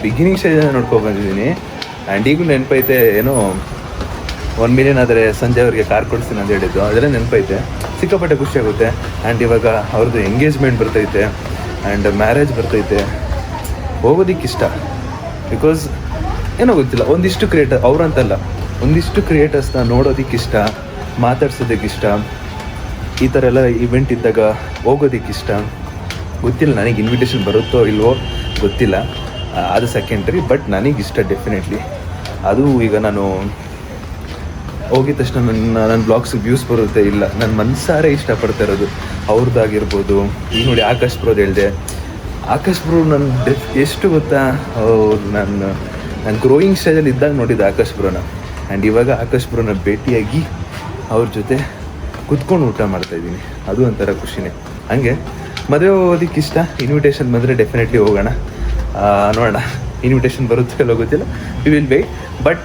ಬಿಗಿನಿಂಗ್ ಸ್ಟೇಜನ್ನು ನೋಡ್ಕೊಂಡು ಬಂದಿದ್ದೀನಿ. ಆ್ಯಂಡ್ ಈಗಲೂ ನೆನಪೈತೆ, ಏನೋ 1 ಮಿಲಿಯನ್ ಆದರೆ ಸಂಜೆ ಅವ್ರಿಗೆ ಕಾರ್ ಕೊಡಿಸ್ತೀನಿ ಅಂತ ಹೇಳಿದ್ದು, ಅದೆಲ್ಲ ನೆನಪೈತೆ. ಸಿಕ್ಕಾಪಟ್ಟೆ ಖುಷಿ ಆಗುತ್ತೆ. ಆ್ಯಂಡ್ ಇವಾಗ ಅವ್ರದ್ದು ಎಂಗೇಜ್ಮೆಂಟ್ ಬರ್ತೈತೆ ಆ್ಯಂಡ್ ಮ್ಯಾರೇಜ್ ಬರ್ತೈತೆ. ಹೋಗೋದಕ್ಕಿಷ್ಟ. ಬಿಕಾಸ್ ಏನೋ ಗೊತ್ತಿಲ್ಲ, ಒಂದಿಷ್ಟು ಅವ್ರಂತಲ್ಲ, ಒಂದಿಷ್ಟು ಕ್ರಿಯೇಟರ್ಸ್ನ ನೋಡೋದಕ್ಕಿಷ್ಟ, ಮಾತಾಡ್ಸೋದಕ್ಕಿಷ್ಟ. ಈ ಥರ ಎಲ್ಲ ಇವೆಂಟ್ ಇದ್ದಾಗ ಹೋಗೋದಕ್ಕಿಷ್ಟ. ಗೊತ್ತಿಲ್ಲ ನನಗೆ ಇನ್ವಿಟೇಷನ್ ಬರುತ್ತೋ ಇಲ್ವೋ ಗೊತ್ತಿಲ್ಲ, ಅದು ಸೆಕೆಂಡ್ರಿ. ಬಟ್ ನನಗಿಷ್ಟ ಡೆಫಿನೆಟ್ಲಿ. ಅದು ಈಗ ನಾನು ಹೋಗಿದ ತಕ್ಷಣ ನನ್ನ ಬ್ಲಾಗ್ಸ್ ವ್ಯೂಸ್ ಬರುತ್ತೆ ಇಲ್ಲ, ನನ್ನ ಮನಸಾರೆ ಇಷ್ಟಪಡ್ತಾ ಇರೋದು ಅವ್ರದ್ದಾಗಿರ್ಬೋದು. ಈಗ ನೋಡಿ ಆಕಾಶ್ ಬ್ರೋದು ಹೇಳಿದೆ. ಆಕಾಶ್ ಬ್ರೋ ನನ್ನ ಎಷ್ಟು ಗೊತ್ತಾ, ನಾನು ಗ್ರೋಯಿಂಗ್ ಸ್ಟೇಜಲ್ಲಿ ಇದ್ದಾಗ ನೋಡಿದ್ದೆ ಆಕಾಶ್ ಬ್ರೋನ. ಆ್ಯಂಡ್ ಇವಾಗ ಆಕಾಶ್ ಬ್ರೋನ ಭೇಟಿಯಾಗಿ ಅವ್ರ ಜೊತೆ ಕುತ್ಕೊಂಡು ಊಟ ಮಾಡ್ತಾಯಿದ್ದೀನಿ. ಅದು ಒಂಥರ ಖುಷಿನೇ. ಹಾಗೆ ಮದುವೆ ಹೋಗೋದಕ್ಕಿಷ್ಟ. ಇನ್ವಿಟೇಷನ್ ಬಂದರೆ ಡೆಫಿನೆಟ್ಲಿ ಹೋಗೋಣ. ನೋಡೋಣ ಇನ್ವಿಟೇಷನ್ ಬರುತ್ತೆ ಎಲ್ಲೋ ಗೊತ್ತಿಲ್ಲ. We will wait. ಬಟ್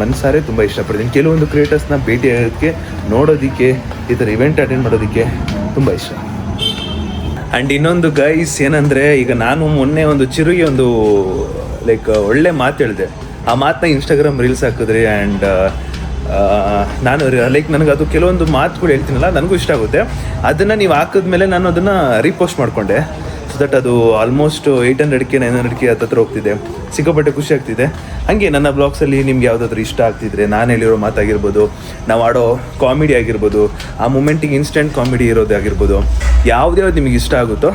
ಮನಸಾರೆ ತುಂಬ ಇಷ್ಟಪಡ್ತೀನಿ. ಕೆಲವೊಂದು ಕ್ರಿಯೇಟರ್ಸ್ನ ಭೇಟಿ ಆಗೋದಕ್ಕೆ, ನೋಡೋದಕ್ಕೆ, ಈ ಥರ ಇವೆಂಟ್ ಅಟೆಂಡ್ ಮಾಡೋದಕ್ಕೆ ತುಂಬ ಇಷ್ಟ. ಆ್ಯಂಡ್ ಇನ್ನೊಂದು ಗೈಸ್ ಏನಂದರೆ, ಈಗ ನಾನು ಮೊನ್ನೆ ಒಂದು ಚಿರುಗಿ ಒಂದು ಲೈಕ್ ಒಳ್ಳೆ ಮಾತು ಹೇಳಿದೆ. ಆ ಮಾತನ್ನ ಇನ್ಸ್ಟಾಗ್ರಾಮ್ ರೀಲ್ಸ್ ಹಾಕಿದ್ರಿ. ಆ್ಯಂಡ್ ನಾನು ಲೈಕ್ ನನಗೆ ಅದು ಕೆಲವೊಂದು ಮಾತುಗಳು ಹೇಳ್ತೀನಲ್ಲ, ನನಗೂ ಇಷ್ಟ ಆಗುತ್ತೆ. ಅದನ್ನು ನೀವು ಹಾಕಿದ್ಮೇಲೆ ನಾನು ಅದನ್ನು ರೀಪೋಸ್ಟ್ ಮಾಡಿಕೊಂಡೆ. ಸೊ ದಟ್ ಅದು ಆಲ್ಮೋಸ್ಟ್ 800K 900K ಹತ್ರ ಹೋಗ್ತಿದೆ. ಸಿಕ್ಕಾಪಟ್ಟೆ ಖುಷಿ ಆಗ್ತಿದೆ. ಹಾಗೆ ನನ್ನ ಬ್ಲಾಗ್ಸಲ್ಲಿ ನಿಮ್ಗೆ ಯಾವುದಾದ್ರೂ ಇಷ್ಟ ಆಗ್ತಿದ್ರೆ, ನಾನು ಹೇಳಿರೋ ಮಾತಾಗಿರ್ಬೋದು, ನಾವು ಆಡೋ ಕಾಮಿಡಿ ಆಗಿರ್ಬೋದು, ಆ ಮೂಮೆಂಟಿಗೆ ಇನ್ಸ್ಟೆಂಟ್ ಕಾಮಿಡಿ ಇರೋದಾಗಿರ್ಬೋದು, ಯಾವ್ದು ನಿಮಗೆ ಇಷ್ಟ ಆಗುತ್ತೋ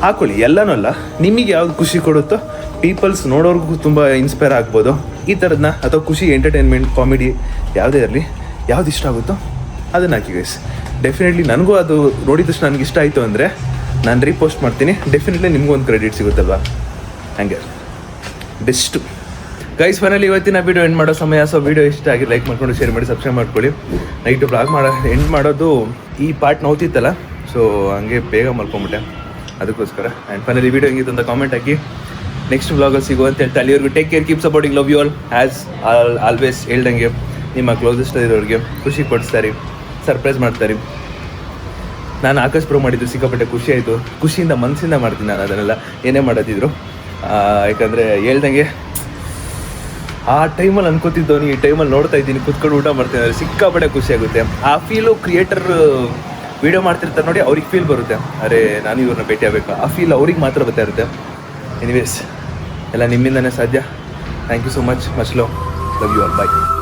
ಹಾಕೊಳ್ಳಿ. ಎಲ್ಲನೂ ಅಲ್ಲ, ನಿಮಗೆ ಯಾವ್ದು ಖುಷಿ ಕೊಡುತ್ತೋ, ಪೀಪಲ್ಸ್ ನೋಡೋರ್ಗೂ ತುಂಬ ಇನ್ಸ್ಪೈರ್ ಆಗ್ಬೋದು ಈ ಥರದನ್ನ, ಅಥವಾ ಖುಷಿ ಎಂಟರ್ಟೈನ್ಮೆಂಟ್ ಕಾಮಿಡಿ ಯಾವುದೇ ಇರಲಿ, ಯಾವ್ದು ಇಷ್ಟ ಆಗುತ್ತೋ ಅದನ್ನು ಹಾಕಿ ಗೈಸ್. ಡೆಫಿನೆಟ್ಲಿ ನನಗೂ ಅದು ನೋಡಿದ ತಕ್ಷಣ ನನಗೆ ಇಷ್ಟ ಆಯಿತು ಅಂದರೆ ನಾನು ರೀಪೋಸ್ಟ್ ಮಾಡ್ತೀನಿ. ಡೆಫಿನೆಟ್ಲಿ ನಿಮಗೂ ಒಂದು ಕ್ರೆಡಿಟ್ ಸಿಗುತ್ತಲ್ವ. ಹಾಗೆ ಬೆಸ್ಟು ಗೈಸ್. ಫೈನಲಿ ಇವತ್ತಿನ ವೀಡಿಯೋ ಎಂಡ್ ಮಾಡೋ ಸಮಯ. ಸೊ ವೀಡಿಯೋ ಇಷ್ಟ ಆಗಿ ಲೈಕ್ ಮಾಡ್ಕೊಂಡು ಶೇರ್ ಮಾಡಿ ಸಬ್ಸ್ಕ್ರೈಬ್ ಮಾಡ್ಕೊಳ್ಳಿ. ನೈಟು ಬ್ಲಾಗ್ ಎಂಡ್ ಮಾಡೋದು ಈ ಪಾರ್ಟ್ ನೋವ್ತಿತ್ತಲ್ಲ, ಸೊ ಹಂಗೆ ಬೇಗ ಮಲ್ಕೊಂಬಿಟ್ಟೆ ಅದಕ್ಕೋಸ್ಕರ. ಆ್ಯಂಡ್ ಫೈನಲಿ ವೀಡಿಯೋ ಹೆಂಗಿತ್ತು ಅಂತ ಕಾಮೆಂಟ್ ಹಾಕಿ. ನೆಕ್ಸ್ಟ್ ಬ್ಲಾಗಲ್ಲಿ ಸಿಗೋ ಅಂತ ಹೇಳ್ತಾ ಅಲ್ಲಿವರೆಗೂ take care, keep supporting, love you all as always. ಹೇಳ್ದಂಗೆ ನಿಮ್ಮ ಕ್ಲೋಸೆಸ್ಟ್ ಇರೋರಿಗೆ ಖುಷಿ ಪಡಿಸ್ತಾರೆ, ಸರ್ಪ್ರೈಸ್ ಮಾಡ್ತಾರೆ. ನಾನು ಆಕಾಶ್ ಬ್ರೋ ಮಾಡಿದ್ದು ಸಿಕ್ಕಾಪಟ್ಟೆ ಖುಷಿ ಆಯಿತು. ಖುಷಿಯಿಂದ ಮನಸ್ಸಿಂದ ಮಾಡ್ತೀನಿ ನಾನು ಅದನ್ನೆಲ್ಲ, ಏನೇ ಮಾಡೋದಿದ್ರು. ಯಾಕಂದರೆ ಹೇಳ್ದಂಗೆ ಆ ಟೈಮಲ್ಲಿ ಅನ್ಕೋತಿದ್ದವನು ಈ ಟೈಮಲ್ಲಿ ನೋಡ್ತಾ ಇದ್ದೀನಿ, ಕುತ್ಕೊಂಡು ಊಟ ಮಾಡ್ತೀನಿ ಅಂದರೆ ಸಿಕ್ಕಾಪಟ್ಟೆ ಖುಷಿ ಆಗುತ್ತೆ. ಆ ಫೀಲು ಕ್ರಿಯೇಟರ್ ವೀಡಿಯೋ ಮಾಡ್ತಿರ್ತಾರೆ ನೋಡಿ, ಅವ್ರಿಗೆ ಫೀಲ್ ಬರುತ್ತೆ, ಅರೆ ನಾನು ಇವ್ರನ್ನ ಭೇಟಿ ಆಗಬೇಕು. ಆ ಫೀಲ್ ಅವ್ರಿಗೆ ಮಾತ್ರ ಬರ್ತಾ ಇರುತ್ತೆ. ಎನಿವೇಸ್ ಎಲ್ಲ ನಿಮ್ಮಿಂದನೇ ಸಾಧ್ಯ. Thank you so much love you all. Bye.